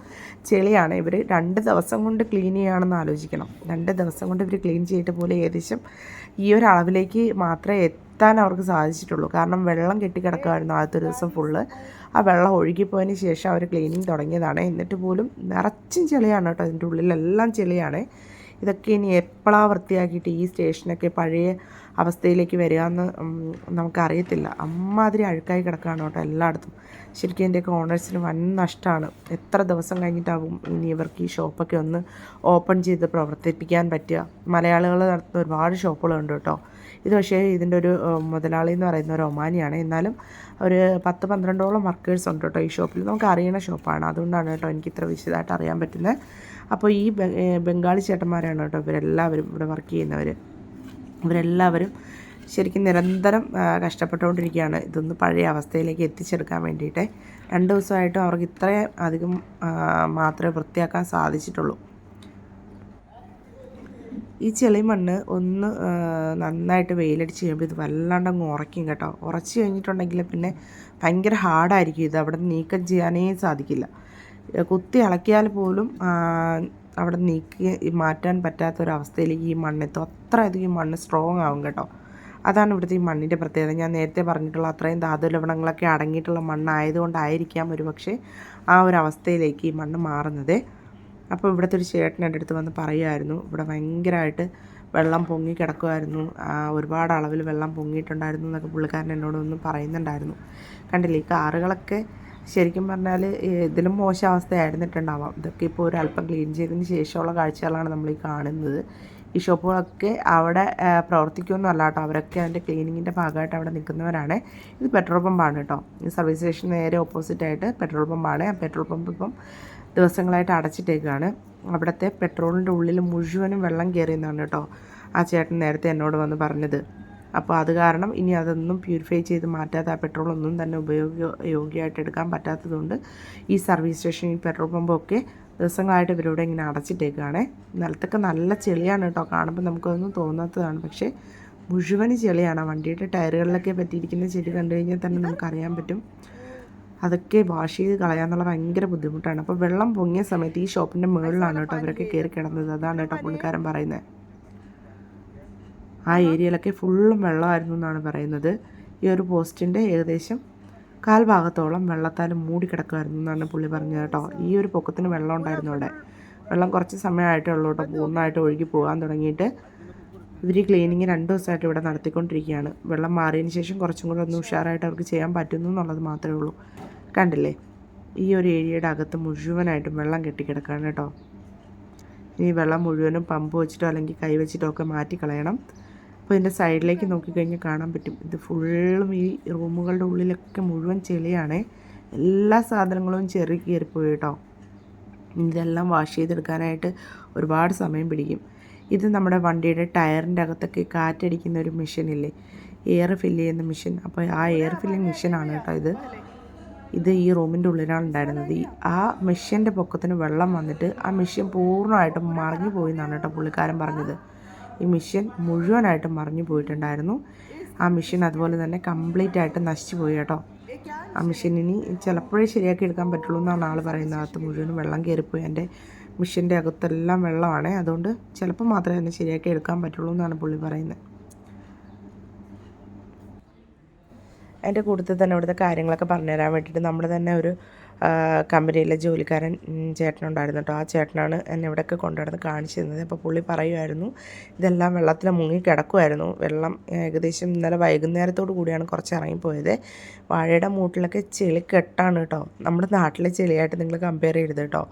ചെളിയാണ്. ഇവർ 2 ദിവസം കൊണ്ട് ക്ലീൻ ചെയ്യുകയാണെന്ന് ആലോചിക്കണം. 2 ദിവസം കൊണ്ട് ഇവർ ക്ലീൻ ചെയ്തിട്ട് പോലും ഏകദേശം ഈ ഒരു അളവിലേക്ക് മാത്രമേ എത്താൻ അവർക്ക് സാധിച്ചിട്ടുള്ളൂ. കാരണം വെള്ളം കെട്ടിക്കിടക്കുമായിരുന്നു ആദ്യത്തെ ഒരു ദിവസം ഫുള്ള്. ആ വെള്ളം ഒഴുകിപ്പോയതിന് ശേഷം അവർ ക്ലീനിങ് തുടങ്ങിയതാണ്. എന്നിട്ട് പോലും നിറച്ചും ചെളിയാണ് കേട്ടോ, ഇതിൻ്റെ ഉള്ളിലെല്ലാം ചെളിയാണ്. ഇതൊക്കെ ഇനി എപ്പോഴാണ് വൃത്തിയാക്കിയിട്ട് ഈ സ്റ്റേഷനൊക്കെ പഴയ അവസ്ഥയിലേക്ക് വരികയെന്ന് നമുക്കറിയത്തില്ല. അമ്മാതിരി അഴുക്കായി കിടക്കുകയാണ് കേട്ടോ എല്ലായിടത്തും. ശരിക്കും ഇതിൻ്റെയൊക്കെ ഓണേഴ്സിന് വൻ നഷ്ടമാണ്. എത്ര ദിവസം കഴിഞ്ഞിട്ടാകും ഇനി ഇവർക്ക് ഈ ഷോപ്പൊക്കെ ഒന്ന് ഓപ്പൺ ചെയ്ത് പ്രവർത്തിപ്പിക്കാൻ പറ്റുക? മലയാളികൾ നടത്തുന്ന ഒരുപാട് ഷോപ്പുകളുണ്ട് കേട്ടോ. ഇത് പക്ഷേ ഇതിൻ്റെ ഒരു മുതലാളി എന്ന് പറയുന്ന ഒരു ഒമാനിയാണ്. എന്നാലും ഒരു 10-12ഓളം വർക്കേഴ്സ് ഉണ്ട് കേട്ടോ ഈ ഷോപ്പിൽ. നമുക്ക് അറിയുന്ന ഷോപ്പാണ്, അതുകൊണ്ടാണ് കേട്ടോ എനിക്ക് ഇത്ര വിശദമായിട്ട് അറിയാൻ പറ്റുന്നത്. അപ്പോൾ ഈ ബംഗാളി ചേട്ടന്മാരാണ് കേട്ടോ ഇവരെല്ലാവരും ഇവിടെ വർക്ക് ചെയ്യുന്നവർ. ഇവരെല്ലാവരും ശരിക്കും നിരന്തരം കഷ്ടപ്പെട്ടുകൊണ്ടിരിക്കുകയാണ് ഇതൊന്ന് പഴയ അവസ്ഥയിലേക്ക് എത്തിച്ചെടുക്കാൻ വേണ്ടിയിട്ട്. 2 ദിവസമായിട്ടും അവർക്ക് ഇത്രയും അധികം മാത്രമേ വൃത്തിയാക്കാൻ സാധിച്ചിട്ടുള്ളൂ. ഈ ചെളി മണ്ണ് ഒന്ന് നന്നായിട്ട് വെയിലടിച്ച് കഴിയുമ്പോൾ ഇത് വല്ലാണ്ട് അങ്ങ് ഉറയ്ക്കും കേട്ടോ. ഉറച്ച് കഴിഞ്ഞിട്ടുണ്ടെങ്കിൽ പിന്നെ ഭയങ്കര ഹാർഡായിരിക്കും. ഇത് അവിടെ നീക്കം ചെയ്യാനേ സാധിക്കില്ല. കുത്തി ഇളക്കിയാൽ പോലും അവിടെ മാറ്റാൻ പറ്റാത്തൊരവസ്ഥയിലേക്ക് ഈ മണ്ണെത്തും. അത്രയധികം ഈ മണ്ണ് സ്ട്രോങ് ആവും കേട്ടോ. അതാണ് ഇവിടുത്തെ ഈ മണ്ണിൻ്റെ പ്രത്യേകത. ഞാൻ നേരത്തെ പറഞ്ഞിട്ടുള്ള അത്രയും ധാതു ലവണങ്ങളൊക്കെ അടങ്ങിയിട്ടുള്ള മണ്ണായതുകൊണ്ടായിരിക്കാം ഒരുപക്ഷെ ആ ഒരു അവസ്ഥയിലേക്ക് ഈ മണ്ണ് മാറുന്നത്. അപ്പോൾ ഇവിടുത്തെ ഒരു ചേട്ടൻ എൻ്റെ അടുത്ത് വന്ന് പറയുമായിരുന്നു, ഇവിടെ ഭയങ്കരമായിട്ട് വെള്ളം പൊങ്ങി കിടക്കുമായിരുന്നു, ഒരുപാട് അളവിൽ വെള്ളം പൊങ്ങിയിട്ടുണ്ടായിരുന്നു എന്നൊക്കെ പുള്ളിക്കാരൻ എന്നോടൊന്ന് പറയുന്നുണ്ടായിരുന്നു. കണ്ടില്ലേ, ഈ കാറുകളൊക്കെ ശരിക്കും പറഞ്ഞാൽ ഇതിലും മോശം അവസ്ഥയായിരുന്നിട്ടുണ്ടാവാം. ഇതൊക്കെ ഇപ്പോൾ ഒരു അല്പം ക്ലീൻ ചെയ്തതിന് ശേഷമുള്ള കാഴ്ചകളാണ് നമ്മൾ ഈ കാണുന്നത്. ഈ ഷോപ്പുകളൊക്കെ അവിടെ പ്രവർത്തിക്കുമെന്നും അല്ല കേട്ടോ, അവരൊക്കെ അതിൻ്റെ ക്ലീനിങ്ങിൻ്റെ ഭാഗമായിട്ട് അവിടെ നിൽക്കുന്നവരാണ്. ഇത് പെട്രോൾ പമ്പാണ് കേട്ടോ. ഈ സർവീസ് സ്റ്റേഷൻ നേരെ ഓപ്പോസിറ്റായിട്ട് പെട്രോൾ പമ്പാണ്. ആ പെട്രോൾ പമ്പ് ഇപ്പം ദിവസങ്ങളായിട്ട് അടച്ചിട്ടേക്കാണ്. അവിടുത്തെ പെട്രോളിൻ്റെ ഉള്ളിൽ മുഴുവനും വെള്ളം കയറിയെന്നാണ് കേട്ടോ ആ ചേട്ടൻ നേരത്തെ എന്നോട് വന്ന് പറഞ്ഞത്. അപ്പോൾ അത് കാരണം ഇനി അതൊന്നും പ്യൂരിഫൈ ചെയ്ത് മാറ്റാതെ ആ പെട്രോളൊന്നും തന്നെ യോഗ്യമായിട്ട് എടുക്കാൻ പറ്റാത്തതുകൊണ്ട് ഈ സർവീസ് സ്റ്റേഷൻ, ഈ പെട്രോൾ പമ്പൊക്കെ ദിവസങ്ങളായിട്ട് ഇവരിവിടെ ഇങ്ങനെ അടച്ചിട്ടേക്കാണ്. നിലത്തൊക്കെ നല്ല ചെളിയാണ് കേട്ടോ, കാണുമ്പോൾ നമുക്കൊന്നും തോന്നാത്തതാണ്, പക്ഷേ മുഴുവൻ ചെളിയാണ്. വണ്ടിയുടെ ടയറുകളിലൊക്കെ പറ്റിയിരിക്കുന്ന ചെളി കണ്ടു കഴിഞ്ഞാൽ തന്നെ നമുക്കറിയാൻ പറ്റും. അതൊക്കെ വാഷ് ചെയ്ത് കളയാന്നുള്ള ഭയങ്കര ബുദ്ധിമുട്ടാണ്. അപ്പോൾ വെള്ളം പൊങ്ങിയ സമയത്ത് ഈ ഷോപ്പിൻ്റെ മുകളിലാണ് കേട്ടോ അവരൊക്കെ കയറി കിടന്നത്. അതാണ് കേട്ടോ പുള്ളിക്കാരൻ പറയുന്നത്. ആ ഏരിയയിലൊക്കെ ഫുള്ളും വെള്ളമായിരുന്നു എന്നാണ് പറയുന്നത്. ഈ ഒരു പോസ്റ്റിൻ്റെ ഏകദേശം കാൽഭാഗത്തോളം വെള്ളത്താൽ മൂടി കിടക്കുമായിരുന്നു എന്നാണ് പുള്ളി പറഞ്ഞത് കേട്ടോ. ഈ ഒരു പൊക്കത്തിന് വെള്ളം ഉണ്ടായിരുന്നു അവിടെ. വെള്ളം കുറച്ച് സമയമായിട്ടേ ഉള്ളൂ കേട്ടോ പൂർണ്ണമായിട്ട് ഒഴുകി പോകാൻ തുടങ്ങിയിട്ട്. ഇവർ ക്ലീനിങ് 2 ദിവസമായിട്ട് ഇവിടെ നടത്തിക്കൊണ്ടിരിക്കുകയാണ്. വെള്ളം മാറിയതിന് ശേഷം കുറച്ചും കൂടെ ഒന്ന് ഉഷാറായിട്ട് അവർക്ക് ചെയ്യാൻ പറ്റുന്നു എന്നുള്ളത് മാത്രമേ ഉള്ളൂ. കണ്ടില്ലേ, ഈ ഒരു ഏരിയയുടെ അകത്ത് മുഴുവനായിട്ടും വെള്ളം കെട്ടിക്കിടക്കുകയാണ് കേട്ടോ. ഈ വെള്ളം മുഴുവനും പമ്പ് വെച്ചിട്ടോ അല്ലെങ്കിൽ കൈ വെച്ചിട്ടോ ഒക്കെ മാറ്റിക്കളയണം. അപ്പോൾ ഇതിൻ്റെ സൈഡിലേക്ക് നോക്കിക്കഴിഞ്ഞാൽ കാണാൻ പറ്റും, ഇത് ഫുള്ളും ഈ റൂമുകളുടെ ഉള്ളിലൊക്കെ മുഴുവൻ ചെളിയാണ്. എല്ലാ സാധനങ്ങളും ചെറി കയറിപ്പോയി കേട്ടോ. ഇതെല്ലാം വാഷ് ചെയ്തെടുക്കാനായിട്ട് ഒരുപാട് സമയം പിടിക്കും. ഇത് നമ്മുടെ വണ്ടിയുടെ ടയറിൻ്റെ അകത്തൊക്കെ കാറ്റടിക്കുന്ന ഒരു മെഷീനില്ലേ, എയർ ഫില്ല് ചെയ്യുന്ന മെഷീൻ. അപ്പോൾ ആ എയർ ഫില്ലിങ് മെഷീനാണ് കേട്ടോ ഇത് ഈ റൂമിൻ്റെ ഉള്ളിലാണ് ഉണ്ടായിരുന്നത്. ആ മെഷീൻ്റെ പൊക്കത്തിന് വെള്ളം വന്നിട്ട് ആ മെഷീൻ പൂർണ്ണമായിട്ടും മറിഞ്ഞു പോയി എന്നാണ് കേട്ടോ പുള്ളിക്കാരൻ പറഞ്ഞത്. ഈ മെഷീൻ മുഴുവനായിട്ടും മറിഞ്ഞു പോയിട്ടുണ്ടായിരുന്നു. ആ മെഷീൻ അതുപോലെ തന്നെ കംപ്ലീറ്റ് ആയിട്ട് നശിച്ചു പോയി കേട്ടോ. ആ മെഷീൻ ഇനി ചിലപ്പോഴേ ശരിയാക്കി എടുക്കാൻ പറ്റുള്ളൂ എന്നാണ് ആൾ പറയുന്നത്. അകത്ത് മുഴുവനും വെള്ളം കയറിപ്പോയി. എൻ്റെ മെഷീൻ്റെ അകത്തെല്ലാം വെള്ളമാണ്, അതുകൊണ്ട് ചിലപ്പോൾ മാത്രമേ തന്നെ ശരിയാക്കി എടുക്കാൻ പറ്റുള്ളൂ എന്നാണ് പുള്ളി പറയുന്നത്. എൻ്റെ കൂട്ടത്തിൽ തന്നെ ഇവിടുത്തെ കാര്യങ്ങളൊക്കെ പറഞ്ഞുതരാൻ വേണ്ടിയിട്ട് നമ്മുടെ തന്നെ ഒരു കമ്പനിയിലെ ജോലിക്കാരൻ ചേട്ടനുണ്ടായിരുന്നു കേട്ടോ. ആ ചേട്ടനാണ് എന്നെ ഇവിടെയൊക്കെ കൊണ്ടുവന്ന് കാണിച്ചു തന്നത്. അപ്പോൾ പുള്ളി പറയുമായിരുന്നു ഇതെല്ലാം വെള്ളത്തിൽ മുങ്ങി കിടക്കുമായിരുന്നു. വെള്ളം ഏകദേശം ഇന്നലെ വൈകുന്നേരത്തോടു കൂടിയാണ് കുറച്ച് ഇറങ്ങിപ്പോയത്. വാഴയുടെ മൂട്ടിലൊക്കെ ചെളി കെട്ടാണ് കേട്ടോ. നമ്മുടെ നാട്ടിലെ ചെളിയായിട്ട് നിങ്ങൾ കമ്പയർ ചെയ്യരുത് കേട്ടോ,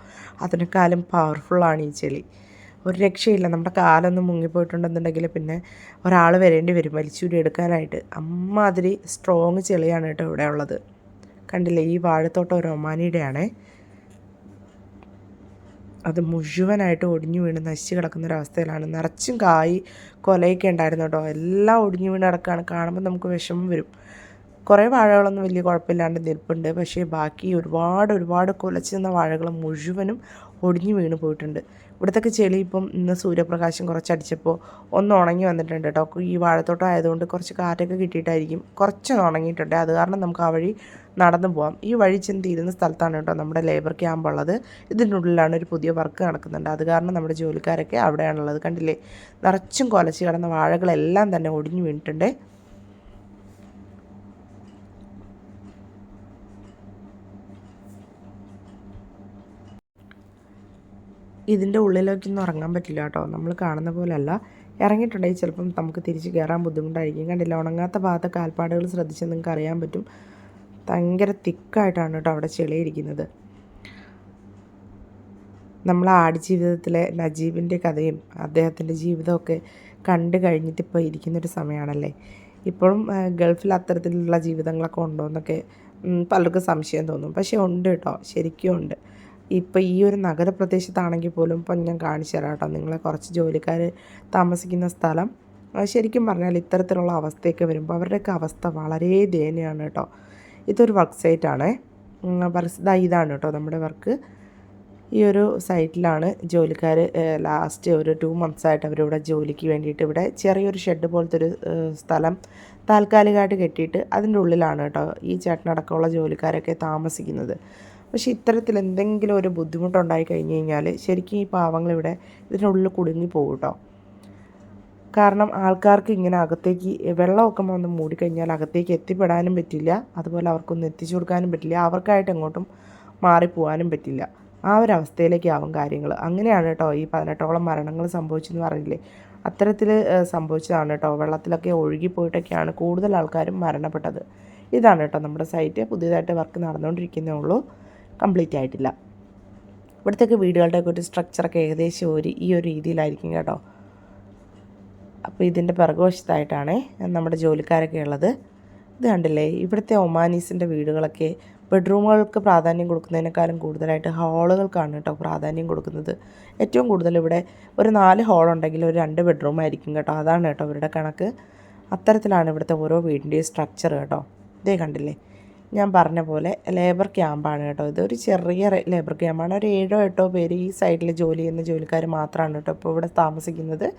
അതിനേക്കാളും പവർഫുള്ളാണ് ഈ ചെളി. ഒരു രക്ഷയില്ല. നമ്മുടെ കാലൊന്നും മുങ്ങിപ്പോയിട്ടുണ്ടെന്നുണ്ടെങ്കിൽ പിന്നെ ഒരാൾ വരേണ്ടി വരും വലിച്ചൂരി എടുക്കാനായിട്ട്. അമ്മാതിരി സ്ട്രോങ് ചെളിയാണ് കേട്ടോ ഇവിടെ ഉള്ളത്. കണ്ടില്ലേ, ഈ വാഴത്തോട്ടം ഒരു ഒമാനിയുടെയാണേ. അത് മുഴുവനായിട്ട് ഒടിഞ്ഞു വീണ് നശിച്ച് കിടക്കുന്നൊരവസ്ഥയിലാണ്. നിറച്ചും കായ് കൊലയൊക്കെ ഉണ്ടായിരുന്നു കേട്ടോ. എല്ലാം ഒടിഞ്ഞു വീണ് കിടക്കുകയാണ്. കാണുമ്പോൾ നമുക്ക് വിഷമം വരും. കുറേ വാഴകളൊന്നും വലിയ കുഴപ്പമില്ലാണ്ട് നിൽപ്പുണ്ട്, പക്ഷേ ബാക്കി ഒരുപാട് കുലച്ച് നിന്ന വാഴകൾ മുഴുവനും ഒടിഞ്ഞു വീണ് പോയിട്ടുണ്ട്. ഇവിടത്തൊക്കെ ചെളി ഇപ്പം ഇന്ന് സൂര്യപ്രകാശം കുറച്ചടിച്ചപ്പോൾ ഒന്ന് ഉണങ്ങി വന്നിട്ടുണ്ട് കേട്ടോ. ഈ വാഴത്തോട്ടം ആയതുകൊണ്ട് കുറച്ച് കാറ്റൊക്കെ കിട്ടിയിട്ടായിരിക്കും കുറച്ചൊന്ന് ഉണങ്ങിയിട്ടുണ്ട്. അത് കാരണം നമുക്ക് ആ വഴി നടന്നു പോകാം. ഈ വഴി ചെന്ന് തീരുന്ന സ്ഥലത്താണ് കേട്ടോ നമ്മുടെ ലേബർ ക്യാമ്പ് ഉള്ളത്. ഇതിൻ്റെ ഉള്ളിലാണ് ഒരു പുതിയ വർക്ക് നടക്കുന്നുണ്ട്. അത് കാരണം നമ്മുടെ ജോലിക്കാരൊക്കെ അവിടെയാണുള്ളത്. കണ്ടില്ലേ, നിറച്ചും കുലച്ച് കിടന്ന വാഴകളെല്ലാം തന്നെ ഒടിഞ്ഞു വീണിട്ടുണ്ട്. ഇതിൻ്റെ ഉള്ളിലേക്കൊന്നും ഇറങ്ങാൻ പറ്റില്ല കേട്ടോ. നമ്മൾ കാണുന്ന പോലെയല്ല. ഇറങ്ങിയിട്ടുണ്ടെങ്കിൽ ചിലപ്പം നമുക്ക് തിരിച്ച് കയറാൻ ബുദ്ധിമുട്ടായിരിക്കും. കണ്ടില്ല, ഉണങ്ങാത്ത ഭാഗത്തെ കാൽപ്പാടുകൾ ശ്രദ്ധിച്ചാൽ നിങ്ങൾക്ക് അറിയാൻ പറ്റും. ഭയങ്കര തിക്കായിട്ടാണ് കേട്ടോ അവിടെ ചെളിയിരിക്കുന്നത്. നമ്മൾ ആടുജീവിതത്തിലെ നജീബിൻ്റെ കഥയും അദ്ദേഹത്തിൻ്റെ ജീവിതമൊക്കെ കണ്ടു കഴിഞ്ഞിട്ട് ഇപ്പോൾ ഇരിക്കുന്നൊരു സമയമാണല്ലേ. ഇപ്പോഴും ഗൾഫിൽ അത്തരത്തിലുള്ള ജീവിതങ്ങളൊക്കെ ഉണ്ടോ എന്നൊക്കെ പലർക്കും സംശയം തോന്നും. പക്ഷേ ഉണ്ട് കേട്ടോ, ശരിക്കും ഉണ്ട്. ഇപ്പോൾ ഈ ഒരു നഗരപ്രദേശത്താണെങ്കിൽ പോലും ഇപ്പം ഞാൻ കാണിച്ചു തരാം കേട്ടോ നിങ്ങളെ. കുറച്ച് ജോലിക്കാർ താമസിക്കുന്ന സ്ഥലം ശരിക്കും പറഞ്ഞാൽ ഇത്തരത്തിലുള്ള അവസ്ഥയൊക്കെ വരുമ്പോൾ അവരുടെയൊക്കെ അവസ്ഥ വളരെ ദയനീയമാണ് കേട്ടോ. ഇതൊരു വർക്ക് സൈറ്റാണ്. ഇതാണ് കേട്ടോ നമ്മുടെ വർക്ക്. ഈ ഒരു സൈറ്റിലാണ് ജോലിക്കാർ ലാസ്റ്റ് ഒരു 2 മന്ത്സായിട്ട് അവരിവിടെ ജോലിക്ക് വേണ്ടിയിട്ട് ഇവിടെ ചെറിയൊരു ഷെഡ് പോലത്തെ ഒരു സ്ഥലം താൽക്കാലികമായിട്ട് കെട്ടിയിട്ട് അതിൻ്റെ ഉള്ളിലാണ് കേട്ടോ ഈ ചേട്ടനടക്കമുള്ള ജോലിക്കാരൊക്കെ താമസിക്കുന്നത്. പക്ഷേ ഇത്തരത്തിൽ എന്തെങ്കിലും ഒരു ബുദ്ധിമുട്ടുണ്ടായി കഴിഞ്ഞ് കഴിഞ്ഞാൽ ശരിക്കും ഈ പാവങ്ങളിവിടെ ഇതിനുള്ളിൽ കുടുങ്ങി പോകും കേട്ടോ. കാരണം ആൾക്കാർക്ക് ഇങ്ങനെ അകത്തേക്ക് വെള്ളമൊക്കെ വന്ന് മൂടിക്കഴിഞ്ഞാൽ അകത്തേക്ക് എത്തിപ്പെടാനും പറ്റില്ല, അതുപോലെ അവർക്കൊന്നും എത്തിച്ചു കൊടുക്കാനും പറ്റില്ല, അവർക്കായിട്ട് എങ്ങോട്ടും മാറിപ്പോവാനും പറ്റില്ല. ആ ഒരു അവസ്ഥയിലേക്കാവും കാര്യങ്ങൾ. അങ്ങനെയാണ് കേട്ടോ ഈ 18ഓളം മരണങ്ങൾ സംഭവിച്ചെന്ന് പറഞ്ഞില്ലേ, അത്തരത്തിൽ സംഭവിച്ചതാണ് കേട്ടോ. വെള്ളത്തിലൊക്കെ ഒഴുകിപ്പോയിട്ടൊക്കെയാണ് കൂടുതൽ ആൾക്കാരും മരണപ്പെട്ടത്. ഇതാണ് കേട്ടോ നമ്മുടെ സൈറ്റ്. പുതിയതായിട്ട് വർക്ക് നടന്നുകൊണ്ടിരിക്കുന്നേ ഉള്ളൂ, കംപ്ലീറ്റ് ആയിട്ടില്ല. ഇവിടുത്തേക്ക് വീടുകളുടെയൊക്കെ ഒരു സ്ട്രക്ചറൊക്കെ ഏകദേശം ഈ ഒരു രീതിയിലായിരിക്കും കേട്ടോ. അപ്പോൾ ഇതിൻ്റെ പിറകുവശത്തായിട്ടാണ് നമ്മുടെ ജോലിക്കാരൊക്കെ ഉള്ളത്. ഇത് കണ്ടില്ലേ, ഇവിടുത്തെ ഒമാനീസിൻ്റെ വീടുകളൊക്കെ ബെഡ്റൂമുകൾക്ക് പ്രാധാന്യം കൊടുക്കുന്നതിനേക്കാളും കൂടുതലായിട്ട് ഹാളുകൾക്കാണ് കേട്ടോ പ്രാധാന്യം കൊടുക്കുന്നത്. ഏറ്റവും കൂടുതൽ ഇവിടെ ഒരു 4 ഹാളുണ്ടെങ്കിൽ ഒരു 2 ബെഡ്റൂം ആയിരിക്കും കേട്ടോ. അതാണ് കേട്ടോ ഇവരുടെ കണക്ക്. അത്തരത്തിലാണ് ഇവിടുത്തെ ഓരോ വീടിൻ്റെയും സ്ട്രക്ചർ കേട്ടോ. ഇതേ കണ്ടില്ലേ, ഞാൻ പറഞ്ഞ പോലെ ലേബർ ക്യാമ്പാണ് കേട്ടോ. ഇതൊരു ചെറിയ ലേബർ ക്യാമ്പാണ്. ഒരു 7-8 പേര് ഈ സൈഡിൽ ജോലി ചെയ്യുന്ന ജോലിക്കാർ മാത്രമാണ് കേട്ടോ ഇപ്പോൾ ഇവിടെ താമസിക്കുന്നത്.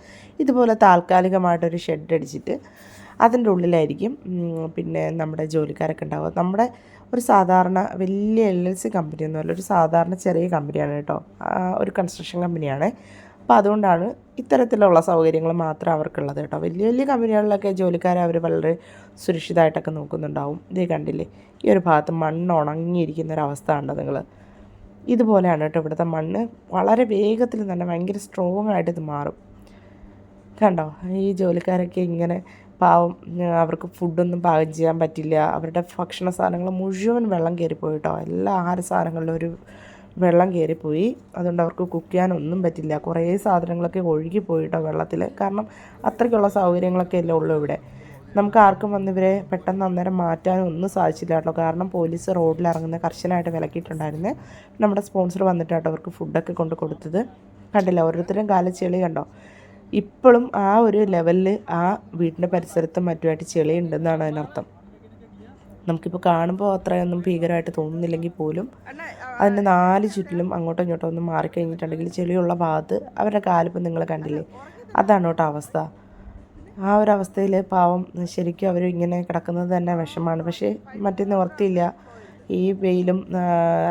ഇതുപോലെ താൽക്കാലികമായിട്ടൊരു ഷെഡ് അടിച്ചിട്ട് അതിൻ്റെ ഉള്ളിലായിരിക്കും പിന്നെ നമ്മുടെ ജോലിക്കാരൊക്കെ ഉണ്ടാവുക. നമ്മുടെ ഒരു സാധാരണ വലിയ LLC കമ്പനിയൊന്നുമല്ല, ഒരു സാധാരണ ചെറിയ കമ്പനിയാണ് കേട്ടോ. ഒരു കൺസ്ട്രക്ഷൻ കമ്പനിയാണ്. അപ്പോൾ അതുകൊണ്ടാണ് ഇത്തരത്തിലുള്ള സൗകര്യങ്ങൾ മാത്രം അവർക്കുള്ളത് കേട്ടോ. വലിയ വലിയ കമ്പനികളിലൊക്കെ ജോലിക്കാരെ അവർ വളരെ സുരക്ഷിതമായിട്ടൊക്കെ നോക്കുന്നുണ്ടാവും. ഇതേ കണ്ടില്ലേ, ഈ ഒരു ഭാഗത്ത് മണ്ണ് ഉണങ്ങിയിരിക്കുന്നൊരവസ്ഥ കണ്ടോ നിങ്ങൾ. ഇതുപോലെയാണ് കേട്ടോ ഇവിടുത്തെ മണ്ണ്. വളരെ വേഗത്തിൽ തന്നെ ഭയങ്കര സ്ട്രോങ് ആയിട്ട് ഇത് മാറും. കണ്ടോ ഈ ജോലിക്കാരൊക്കെ ഇങ്ങനെ പാവം, അവർക്ക് ഫുഡൊന്നും പാകം ചെയ്യാൻ പറ്റില്ല. അവരുടെ ഭക്ഷണ സാധനങ്ങൾ മുഴുവൻ വെള്ളം കയറിപ്പോയി കേട്ടോ. എല്ലാ ആഹാര സാധനങ്ങളിലും ഒരു വെള്ളം കയറിപ്പോയി. അതുകൊണ്ട് അവർക്ക് കുക്ക് ചെയ്യാനൊന്നും പറ്റില്ല. കുറേ സാധനങ്ങളൊക്കെ ഒഴുകിപ്പോയി കേട്ടോ വെള്ളത്തിൽ. കാരണം അത്രയ്ക്കുള്ള സൗകര്യങ്ങളൊക്കെ അല്ലേ ഉള്ളൂ ഇവിടെ. നമുക്ക് ആർക്കും വന്ന് ഇവരെ പെട്ടെന്ന് അന്നേരം മാറ്റാനും ഒന്നും സാധിച്ചില്ല കേട്ടോ. കാരണം പോലീസ് റോഡിൽ ഇറങ്ങുന്ന കർശനമായിട്ട് വിലക്കിയിട്ടുണ്ടായിരുന്നു. നമ്മുടെ സ്പോൺസർ വന്നിട്ടാട്ടോ അവർക്ക് ഫുഡൊക്കെ കൊണ്ട് കൊടുത്തത്. കണ്ടില്ല, ഓരോരുത്തരും കാലച്ചെളി കണ്ടോ. ഇപ്പോഴും ആ ഒരു ലെവലിൽ ആ വീടിൻ്റെ പരിസരത്തും മറ്റുമായിട്ട് ചെളി ഉണ്ടെന്നാണ് അതിനർത്ഥം. നമുക്കിപ്പോൾ കാണുമ്പോൾ അത്രയൊന്നും ഭീകരമായിട്ട് തോന്നുന്നില്ലെങ്കിൽ പോലും അതിൻ്റെ 4 ചുറ്റിലും അങ്ങോട്ടും ഇങ്ങോട്ടും ഒന്നും മാറിക്കഴിഞ്ഞിട്ടുണ്ടെങ്കിൽ ചെളിയുള്ള ഭാഗത്ത് അവരുടെ കാലിപ്പം നിങ്ങൾ കണ്ടില്ലേ, അതാണ് കേട്ടോ അവസ്ഥ. ആ ഒരു അവസ്ഥയിൽ പാവം ശരിക്കും അവർ ഇങ്ങനെ കിടക്കുന്നത് തന്നെ വിഷമമാണ്. പക്ഷേ മറ്റേ നിവർത്തിയില്ല. ഈ വെയിലും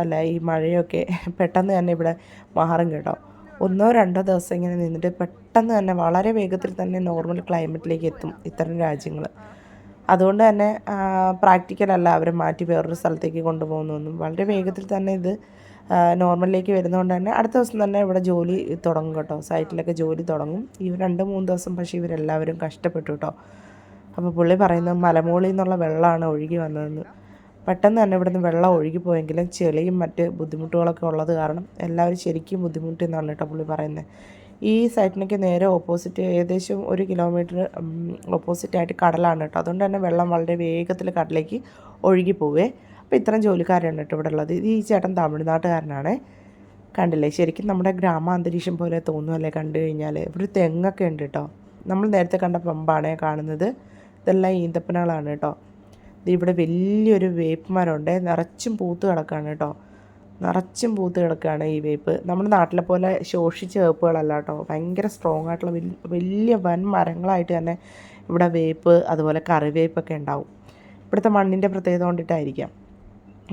അല്ല ഈ മഴയൊക്കെ പെട്ടെന്ന് തന്നെ ഇവിടെ മാറും കേട്ടോ. 1-2 ദിവസം ഇങ്ങനെ നിന്നിട്ട് പെട്ടെന്ന് തന്നെ വളരെ വേഗത്തിൽ തന്നെ നോർമൽ ക്ലൈമറ്റിലേക്ക് എത്തും ഇത്തരം രാജ്യങ്ങൾ. അതുകൊണ്ട് തന്നെ പ്രാക്ടിക്കലല്ല അവരെ മാറ്റി വേറൊരു സ്ഥലത്തേക്ക് കൊണ്ടുപോകുന്നതൊന്നും. വളരെ വേഗത്തിൽ തന്നെ ഇത് നോർമലിലേക്ക് വരുന്നതുകൊണ്ട് തന്നെ അടുത്ത ദിവസം തന്നെ ഇവിടെ ജോലി തുടങ്ങും കേട്ടോ. സൈറ്റിലൊക്കെ ജോലി തുടങ്ങും. ഈ 2-3 ദിവസം പക്ഷേ ഇവരെല്ലാവരും കഷ്ടപ്പെട്ടു കേട്ടോ. അപ്പോൾ പുള്ളി പറയുന്നത് മലമുകളിൽ നിന്നുള്ള വെള്ളമാണ് ഒഴുകി വന്നതെന്ന്. പെട്ടെന്ന് തന്നെ ഇവിടുന്ന് വെള്ളം ഒഴുകിപ്പോയെങ്കിലും ചെളിയും മറ്റ് ബുദ്ധിമുട്ടുകളൊക്കെ ഉള്ളത് കാരണം എല്ലാവരും ശരിക്കും ബുദ്ധിമുട്ടിയെന്നാണ് കേട്ടോ പുള്ളി പറയുന്നത്. ഈ സൈറ്റിനൊക്കെ നേരെ ഓപ്പോസിറ്റ് ഏകദേശം 1 കിലോമീറ്റർ ഓപ്പോസിറ്റായിട്ട് കടലാണ് കേട്ടോ. അതുകൊണ്ട് തന്നെ വെള്ളം വളരെ വേഗത്തിൽ കടലേക്ക് ഒഴുകിപ്പോവേ. അപ്പോൾ ഇത്രയും ജോലിക്കാരാണ് കേട്ടോ ഇവിടെ ഉള്ളത്. ഈ ചേട്ടൻ തമിഴ്നാട്ടുകാരനാണ്. കണ്ടില്ലേ, ശരിക്കും നമ്മുടെ ഗ്രാമാന്തരീക്ഷം പോലെ തോന്നുമല്ലേ കണ്ടു കഴിഞ്ഞാൽ. ഇവിടെ തെങ്ങൊക്കെ ഉണ്ട് കേട്ടോ. നമ്മൾ നേരത്തെ കണ്ട പമ്പാണ് കാണുന്നത്. ഇതെല്ലാം ഈന്തപ്പനകളാണ് കേട്ടോ. ഇവിടെ വലിയൊരു വേപ്പ് മരമുണ്ട്, നിറച്ചും പൂത്ത് കിടക്കുകയാണ് കേട്ടോ. നിറച്ചും പൂത്ത് കിടക്കുകയാണ് ഈ വേപ്പ്. നമ്മുടെ നാട്ടിലെ പോലെ ശോഷിച്ച വേപ്പുകളല്ല കേട്ടോ. ഭയങ്കര സ്ട്രോങ് ആയിട്ടുള്ള വലിയ വൻ മരങ്ങളായിട്ട് തന്നെ ഇവിടെ വേപ്പ് അതുപോലെ കറിവേപ്പൊക്കെ ഉണ്ടാവും. ഇവിടുത്തെ മണ്ണിൻ്റെ പ്രത്യേകത കൊണ്ടിട്ടായിരിക്കാം.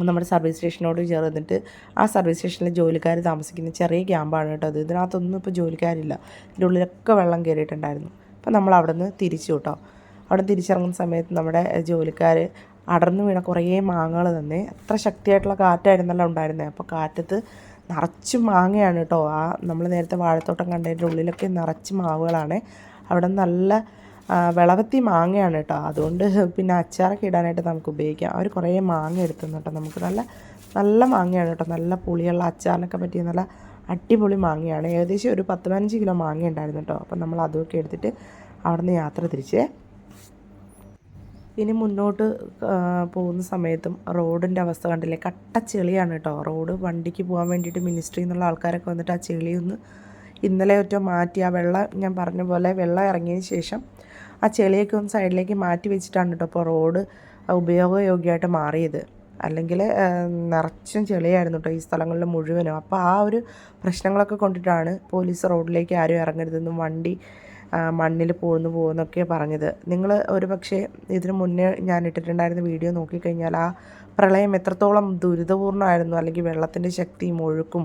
നമ്മുടെ സർവീസ് സ്റ്റേഷനോട് ചേർന്നിട്ട് ആ സർവീസ് സ്റ്റേഷനിലെ ജോലിക്കാർ താമസിക്കുന്ന ചെറിയ ക്യാമ്പാണ് കേട്ടോ അത്. ഇതിനകത്തൊന്നും ഇപ്പോൾ ജോലിക്കാരില്ല. ഇതിൻ്റെ ഉള്ളിലൊക്കെ വെള്ളം കയറിയിട്ടുണ്ടായിരുന്നു. അപ്പോൾ നമ്മൾ അവിടെ നിന്ന് തിരിച്ചു കേട്ടോ. അവിടെ തിരിച്ചിറങ്ങുന്ന സമയത്ത് നമ്മുടെ ജോലിക്കാർ അടർന്നു വീണ കുറേ മാങ്ങകൾ തന്നെ. അത്ര ശക്തിയായിട്ടുള്ള കാറ്റായിരുന്നല്ലോ ഉണ്ടായിരുന്നത്. അപ്പോൾ കാറ്റത്ത് നിറച്ചും മാങ്ങയാണ് കേട്ടോ. ആ നമ്മൾ നേരത്തെ വാഴത്തോട്ടം കണ്ടതിൻ്റെ ഉള്ളിലൊക്കെ നിറച്ച് മാവുകളാണ്. അവിടെ നല്ല വിളവത്തി മാങ്ങയാണ് കേട്ടോ. അതുകൊണ്ട് പിന്നെ അച്ചാറൊക്കെ ഇടാനായിട്ട് നമുക്ക് ഉപയോഗിക്കാം. അവർ കുറേ മാങ്ങ എടുത്തുന്നു കേട്ടോ. നമുക്ക് നല്ല നല്ല മാങ്ങയാണ് കേട്ടോ. നല്ല പുളിയുള്ള അച്ചാറിനൊക്കെ പറ്റിയ നല്ല അടിപൊളി മാങ്ങയാണ്. ഏകദേശം ഒരു 10-15 കിലോ മാങ്ങ ഉണ്ടായിരുന്നു കേട്ടോ. അപ്പം നമ്മൾ അതൊക്കെ എടുത്തിട്ട് അവിടെ നിന്ന് യാത്ര തിരിച്ചേ. ഇനി മുന്നോട്ട് പോകുന്ന സമയത്തും റോഡിൻ്റെ അവസ്ഥ കണ്ടില്ലേ, കട്ട ചെളിയാണ് കേട്ടോ. റോഡ് വണ്ടിക്ക് പോകാൻ വേണ്ടിയിട്ട് മിനിസ്ട്രിയിൽ നിന്നുള്ള ആൾക്കാരൊക്കെ വന്നിട്ട് ആ ചെളിയൊന്ന് ഇന്നലെ ഒറ്റ മാറ്റി ആ വെള്ളം, ഞാൻ പറഞ്ഞ പോലെ വെള്ളം ഇറങ്ങിയതിന് ശേഷം ആ ചെളിയൊക്കെ ഒന്ന് സൈഡിലേക്ക് മാറ്റി വെച്ചിട്ടാണ് കേട്ടോ ഇപ്പോൾ റോഡ് ഉപയോഗയോഗ്യമായിട്ട് മാറിയത്. അല്ലെങ്കിൽ നിറച്ചും ചെളിയായിരുന്നു കേട്ടോ ഈ സ്ഥലങ്ങളിൽ മുഴുവനും. അപ്പോൾ ആ ഒരു പ്രശ്നങ്ങളൊക്കെ കൊണ്ടിട്ടാണ് പോലീസ് റോഡിലേക്ക് ആരും ഇറങ്ങരുതെന്നും വണ്ടി മണ്ണിൽ പോകുന്നൊക്കെ പറഞ്ഞത്. നിങ്ങൾ ഒരു പക്ഷേ ഇതിനു മുന്നേ ഞാൻ ഇട്ടിട്ടുണ്ടായിരുന്ന വീഡിയോ നോക്കിക്കഴിഞ്ഞാൽ ആ പ്രളയം എത്രത്തോളം ദുരിതപൂർണ്ണമായിരുന്നു, അല്ലെങ്കിൽ വെള്ളത്തിൻ്റെ ശക്തിയും ഒഴുക്കും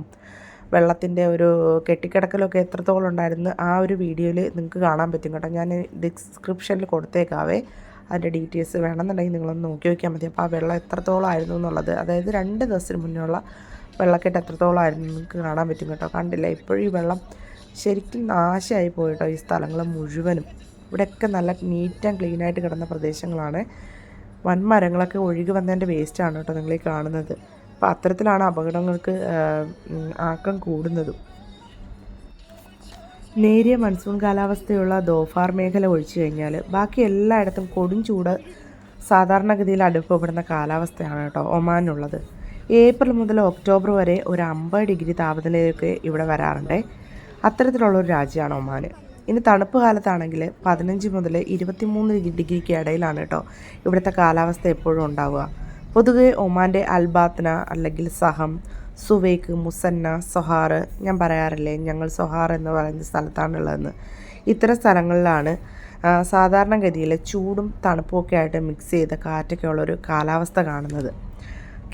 വെള്ളത്തിൻ്റെ ഒരു കെട്ടിക്കിടക്കലൊക്കെ എത്രത്തോളം ഉണ്ടായിരുന്നു ആ ഒരു വീഡിയോയിൽ നിങ്ങൾക്ക് കാണാൻ പറ്റും കേട്ടോ. ഞാൻ ഡിസ്ക്രിപ്ഷനിൽ കൊടുത്തേക്കാവേ അതിൻ്റെ ഡീറ്റെയിൽസ്. വേണമെന്നുണ്ടെങ്കിൽ നിങ്ങളൊന്ന് നോക്കി വയ്ക്കാൻ മതി. അപ്പോൾ ആ വെള്ളം എത്രത്തോളം ആയിരുന്നു എന്നുള്ളത്, അതായത് 2 ദിവസത്തിന് മുന്നേയുള്ള വെള്ളക്കെട്ട് എത്രത്തോളം ആയിരുന്നു നിങ്ങൾക്ക് കാണാൻ പറ്റും കേട്ടോ. കണ്ടില്ല, ഇപ്പോഴും ഈ വെള്ളം ശരിക്കും നാശമായി പോയിട്ടോ ഈ സ്ഥലങ്ങൾ മുഴുവനും. ഇവിടെയൊക്കെ നല്ല നീറ്റ് ആൻഡ് ക്ലീനായിട്ട് കിടന്ന പ്രദേശങ്ങളാണ്. വൻമരങ്ങളൊക്കെ ഒഴുകി വന്നതിൻ്റെ വേസ്റ്റാണ് കേട്ടോ നിങ്ങളീ കാണുന്നത്. അപ്പോൾ അത്തരത്തിലാണ് അപകടങ്ങൾക്ക് ആക്കം കൂടുന്നതും. നേരിയ മൺസൂൺ കാലാവസ്ഥയുള്ള ദോഫാർ മേഖല ഒഴിച്ചു കഴിഞ്ഞാൽ ബാക്കി എല്ലായിടത്തും കൊടും ചൂട് സാധാരണഗതിയിൽ അനുഭവപ്പെടുന്ന കാലാവസ്ഥയാണ് കേട്ടോ ഒമാനുള്ളത്. ഏപ്രിൽ മുതൽ ഒക്ടോബർ വരെ ഒരു 50 ഡിഗ്രി താപനിലയൊക്കെ ഇവിടെ വരാറുണ്ട്. അത്തരത്തിലുള്ളൊരു രാജ്യമാണ് ഒമാൻ. ഇനി തണുപ്പ് കാലത്താണെങ്കിൽ 15 മുതൽ 23 ഡിഗ്രിക്ക് ഇടയിലാണ് കേട്ടോ ഇവിടുത്തെ കാലാവസ്ഥ എപ്പോഴും ഉണ്ടാവുക. പൊതുവെ ഒമാൻ്റെ അൽബാത്ന അല്ലെങ്കിൽ സഹം, സുവേക്ക്, മുസന്ന, സൊഹാർ, ഞാൻ പറയാറില്ലേ ഞങ്ങൾ സൊഹാർ എന്ന് പറയുന്ന സ്ഥലത്താണുള്ളതെന്ന്. ഇത്തരം സ്ഥലങ്ങളിലാണ് സാധാരണഗതിയിൽ ചൂടും തണുപ്പുമൊക്കെ ആയിട്ട് മിക്സ് ചെയ്ത കാറ്റൊക്കെ ഉള്ളൊരു കാലാവസ്ഥ കാണുന്നത്.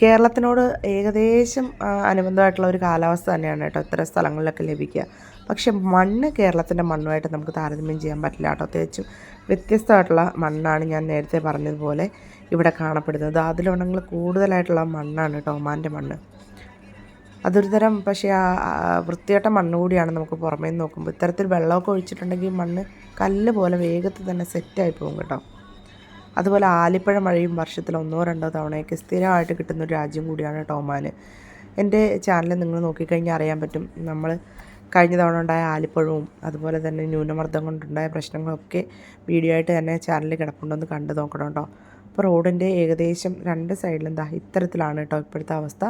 കേരളത്തിനോട് ഏകദേശം അനുബന്ധമായിട്ടുള്ള ഒരു കാലാവസ്ഥ തന്നെയാണ് കേട്ടോ ഇത്തരം സ്ഥലങ്ങളിലൊക്കെ ലഭിക്കുക. പക്ഷെ മണ്ണ് കേരളത്തിൻ്റെ മണ്ണുമായിട്ട് നമുക്ക് താരതമ്യം ചെയ്യാൻ പറ്റില്ല കേട്ടോ. തികച്ചും വ്യത്യസ്തമായിട്ടുള്ള മണ്ണാണ് ഞാൻ നേരത്തെ പറഞ്ഞതുപോലെ ഇവിടെ കാണപ്പെടുന്നത്. അതിലുണ്ടെങ്കിൽ കൂടുതലായിട്ടുള്ള മണ്ണാണ് കേട്ടോ ഒമാൻ്റെ മണ്ണ്. അതൊരു തരം പക്ഷേ വൃത്തികെട്ട മണ്ണ് കൂടിയാണ് നമുക്ക് പുറമേ നിന്ന് നോക്കുമ്പോൾ. ഇത്തരത്തിൽ വെള്ളമൊക്കെ ഒഴിച്ചിട്ടുണ്ടെങ്കിൽ മണ്ണ് കല്ല് പോലെ വേഗത്തിൽ തന്നെ സെറ്റായി പോകും കേട്ടോ. അതുപോലെ ആലിപ്പഴ മഴയും വർഷത്തിൽ 1-2 തവണയൊക്കെ സ്ഥിരമായിട്ട് കിട്ടുന്നൊരു രാജ്യം കൂടിയാണ് കേട്ടോ ഒമാൻ. എൻ്റെ ചാനൽ നിങ്ങൾ നോക്കിക്കഴിഞ്ഞാൽ അറിയാൻ പറ്റും. നമ്മൾ കഴിഞ്ഞ തവണ ഉണ്ടായ ആലിപ്പഴവും അതുപോലെ തന്നെ ന്യൂനമർദ്ദം കൊണ്ടുണ്ടായ പ്രശ്നങ്ങളൊക്കെ വീഡിയോ ആയിട്ട് തന്നെ ചാനലിൽ കിടപ്പുണ്ടെന്ന് കണ്ടു നോക്കണം കേട്ടോ. അപ്പോൾ റോഡിൻ്റെ ഏകദേശം 2 സൈഡിലും ഇത്തരത്തിലാണ് കേട്ടോ ഇപ്പോഴത്തെ അവസ്ഥ.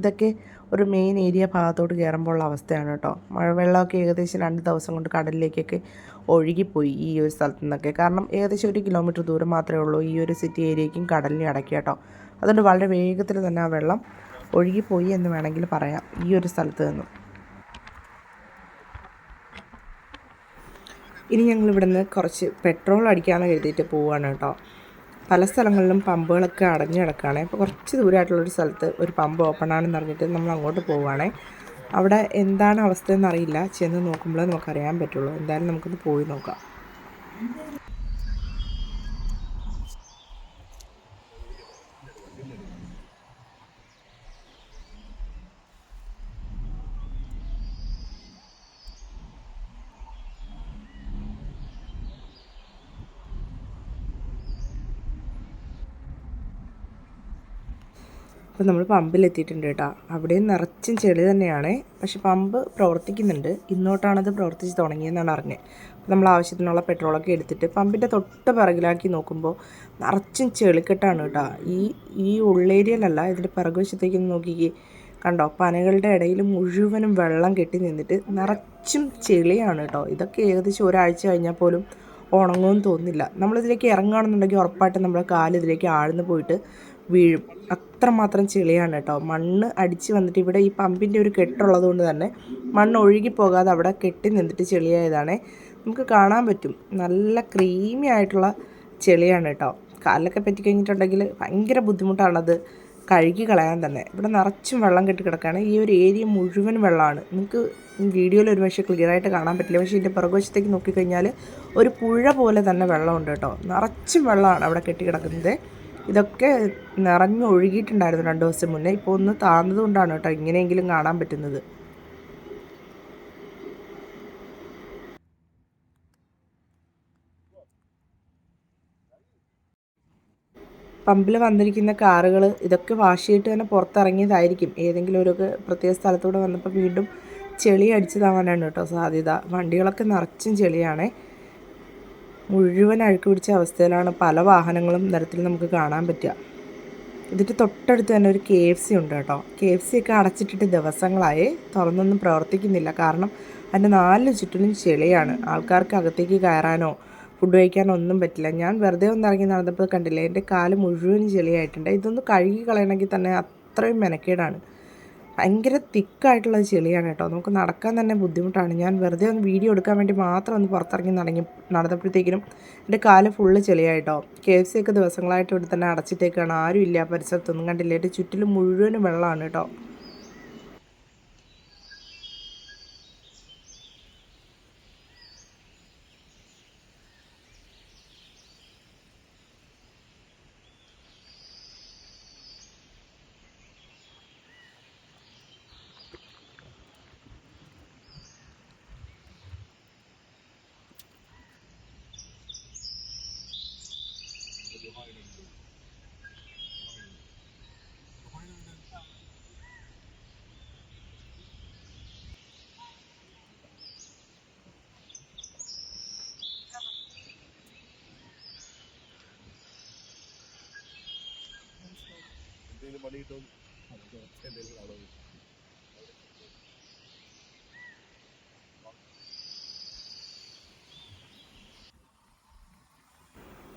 ഇതൊക്കെ ഒരു മെയിൻ ഏരിയ ഭാഗത്തോട്ട് കയറുമ്പോഴുള്ള അവസ്ഥയാണ് കേട്ടോ. മഴവെള്ളമൊക്കെ ഏകദേശം 2 ദിവസം കൊണ്ട് കടലിലേക്കൊക്കെ ഒഴുകിപ്പോയി ഈ ഒരു സ്ഥലത്തു നിന്നൊക്കെ. കാരണം ഏകദേശം 1 കിലോമീറ്റർ ദൂരം മാത്രമേ ഉള്ളൂ ഈ ഒരു സിറ്റി ഏരിയയ്ക്കും കടലിനെ അടക്കി കേട്ടോ. അതുകൊണ്ട് വളരെ വേഗത്തിൽ തന്നെ ആ വെള്ളം ഒഴുകിപ്പോയി എന്ന് വേണമെങ്കിൽ പറയാം ഈ ഒരു സ്ഥലത്ത് നിന്നും. ഇനി ഞങ്ങൾ ഇവിടുന്ന് കുറച്ച് പെട്രോൾ അടിക്കാമെന്ന് കരുതിയിട്ട് പോവുകയാണ് കേട്ടോ. പല സ്ഥലങ്ങളിലും പമ്പുകളൊക്കെ അടഞ്ഞു കിടക്കുകയാണ്. അപ്പോൾ കുറച്ച് ദൂരമായിട്ടുള്ളൊരു സ്ഥലത്ത് ഒരു പമ്പ് ഓപ്പൺ ആണെന്ന് അറിഞ്ഞിട്ട് നമ്മൾ അങ്ങോട്ട് പോവുകയാണേ. അവിടെ എന്താണ് അവസ്ഥയെന്ന് അറിയില്ല, ചെന്ന് നോക്കുമ്പോഴേ നമുക്കറിയാൻ പറ്റുള്ളൂ. എന്തായാലും നമുക്കൊന്ന് പോയി നോക്കാം. അപ്പോൾ നമ്മൾ പമ്പിലെത്തിയിട്ടുണ്ട് കേട്ടോ. അവിടെയും നിറച്ചും ചെളി തന്നെയാണ്. പക്ഷെ പമ്പ് പ്രവർത്തിക്കുന്നുണ്ട്. ഇന്നോട്ടാണത് പ്രവർത്തിച്ച് തുടങ്ങിയെന്നാണ് അറിഞ്ഞത്. അപ്പോൾ നമ്മൾ ആവശ്യത്തിനുള്ള പെട്രോളൊക്കെ എടുത്തിട്ട് പമ്പിൻ്റെ തൊട്ട് പിറകിലാക്കി നോക്കുമ്പോൾ നിറച്ചും ചെളിക്കെട്ടാണ് കേട്ടോ. ഈ ഉള്ളേരിയയിലല്ല, ഇതിൻ്റെ പിറകുവശത്തേക്കൊന്ന് നോക്കിക്കേ. കണ്ടോ, പനകളുടെ ഇടയിൽ മുഴുവനും വെള്ളം കെട്ടി നിന്നിട്ട് നിറച്ചും ചെളിയാണ് കേട്ടോ. ഇതൊക്കെ ഏകദേശം ഒരാഴ്ച കഴിഞ്ഞാൽ പോലും ഉണങ്ങുമെന്ന് തോന്നുന്നില്ല. നമ്മളിതിലേക്ക് ഇറങ്ങുകയാണെന്നുണ്ടെങ്കിൽ ഉറപ്പായിട്ടും നമ്മുടെ കാലിതിലേക്ക് ആഴ്ന്നു പോയിട്ട് വീഴും. അത്രമാത്രം ചെളിയാണ് കേട്ടോ. മണ്ണ് അടിച്ച് വന്നിട്ട് ഇവിടെ ഈ പമ്പിൻ്റെ ഒരു കെട്ടുള്ളത് കൊണ്ട് തന്നെ മണ്ണ് ഒഴുകി പോകാതെ അവിടെ കെട്ടി നിന്നിട്ട് ചെളിയായതാണ്. നമുക്ക് കാണാൻ പറ്റും നല്ല ക്രീമി ആയിട്ടുള്ള ചെളിയാണ് കേട്ടോ. കാലിലൊക്കെ പറ്റിക്കഴിഞ്ഞിട്ടുണ്ടെങ്കിൽ ഭയങ്കര ബുദ്ധിമുട്ടാണത് കഴുകി കളയാൻ തന്നെ. ഇവിടെ നിറച്ചും വെള്ളം കെട്ടി കിടക്കുകയാണ്. ഈ ഒരു ഏരിയ മുഴുവൻ വെള്ളമാണ്. നിങ്ങൾക്ക് വീഡിയോയിൽ ഒരു പക്ഷേ ക്ലിയറായിട്ട് കാണാൻ പറ്റില്ല. പക്ഷേ ഇതിൻ്റെ പുറകുവശത്തേക്ക് നോക്കിക്കഴിഞ്ഞാൽ ഒരു പുഴ പോലെ തന്നെ വെള്ളമുണ്ട് കേട്ടോ. നിറച്ചും വെള്ളമാണ് അവിടെ കെട്ടി കിടക്കുന്നത്. ഇതൊക്കെ നിറഞ്ഞു ഒഴുകിയിട്ടുണ്ടായിരുന്നു 2 ദിവസം മുന്നേ. ഇപ്പോൾ ഒന്ന് താഴ്ന്നത് കൊണ്ടാണ് കേട്ടോ ഇങ്ങനെയെങ്കിലും കാണാൻ പറ്റുന്നത്. പമ്പിൽ വന്നിരിക്കുന്ന കാറുകൾ ഇതൊക്കെ വാഷ് ചെയ്തിട്ട് തന്നെ പുറത്തിറങ്ങിയതായിരിക്കും. ഏതെങ്കിലും ഒരു പ്രത്യേക സ്ഥലത്തൂടെ വന്നപ്പോൾ വീണ്ടും ചെളി അടിച്ചതാവാനാണ് കേട്ടോ സാധ്യത. വണ്ടികളൊക്കെ നിറച്ചും ചെളിയാണേ. മുഴുവൻ അഴുക്ക് പിടിച്ച അവസ്ഥയിലാണ് പല വാഹനങ്ങളും നിരത്തിൽ നമുക്ക് കാണാൻ പറ്റുക. ഇതിൻ്റെ തൊട്ടടുത്ത് തന്നെ ഒരു KFC ഉണ്ട് കേട്ടോ. KFC ഒക്കെ അടച്ചിട്ടിട്ട് ദിവസങ്ങളായി, തുറന്നൊന്നും പ്രവർത്തിക്കുന്നില്ല. കാരണം അതിൻ്റെ 4 ചുറ്റിലും ചെളിയാണ്. ആൾക്കാർക്ക് അകത്തേക്ക് കയറാനോ ഫുഡ് കഴിക്കാനൊന്നും പറ്റില്ല. ഞാൻ വെറുതെ ഒന്ന് ഇറങ്ങി നടന്നപ്പോൾ കണ്ടില്ലേ, എൻ്റെ കാല് മുഴുവൻ ചെളിയായിട്ടുണ്ട്. ഇതൊന്ന് കഴുകി കളയണമെങ്കിൽ തന്നെ അത്രയും മെനക്കേടാണ്. ഭയങ്കര തിക്കായിട്ടുള്ള ചെളിയാണ് കേട്ടോ. നമുക്ക് നടക്കാൻ തന്നെ ബുദ്ധിമുട്ടാണ്. ഞാൻ വെറുതെ ഒന്ന് വീഡിയോ എടുക്കാൻ വേണ്ടി മാത്രം ഒന്ന് പുറത്തിറങ്ങി നടന്നപ്പോഴത്തേക്കിനും എൻ്റെ കാല് ഫുള്ള് ചെളിയായിട്ടോ. KFC ഒക്കെ ദിവസങ്ങളായിട്ട് ഇവിടെ തന്നെ അടച്ചിട്ടേക്കാണ്. ആരും ഇല്ല പരിസരത്തൊന്നും. കണ്ടില്ലേ, എൻ്റെ ചുറ്റിലും മുഴുവനും വെള്ളമാണ് കേട്ടോ.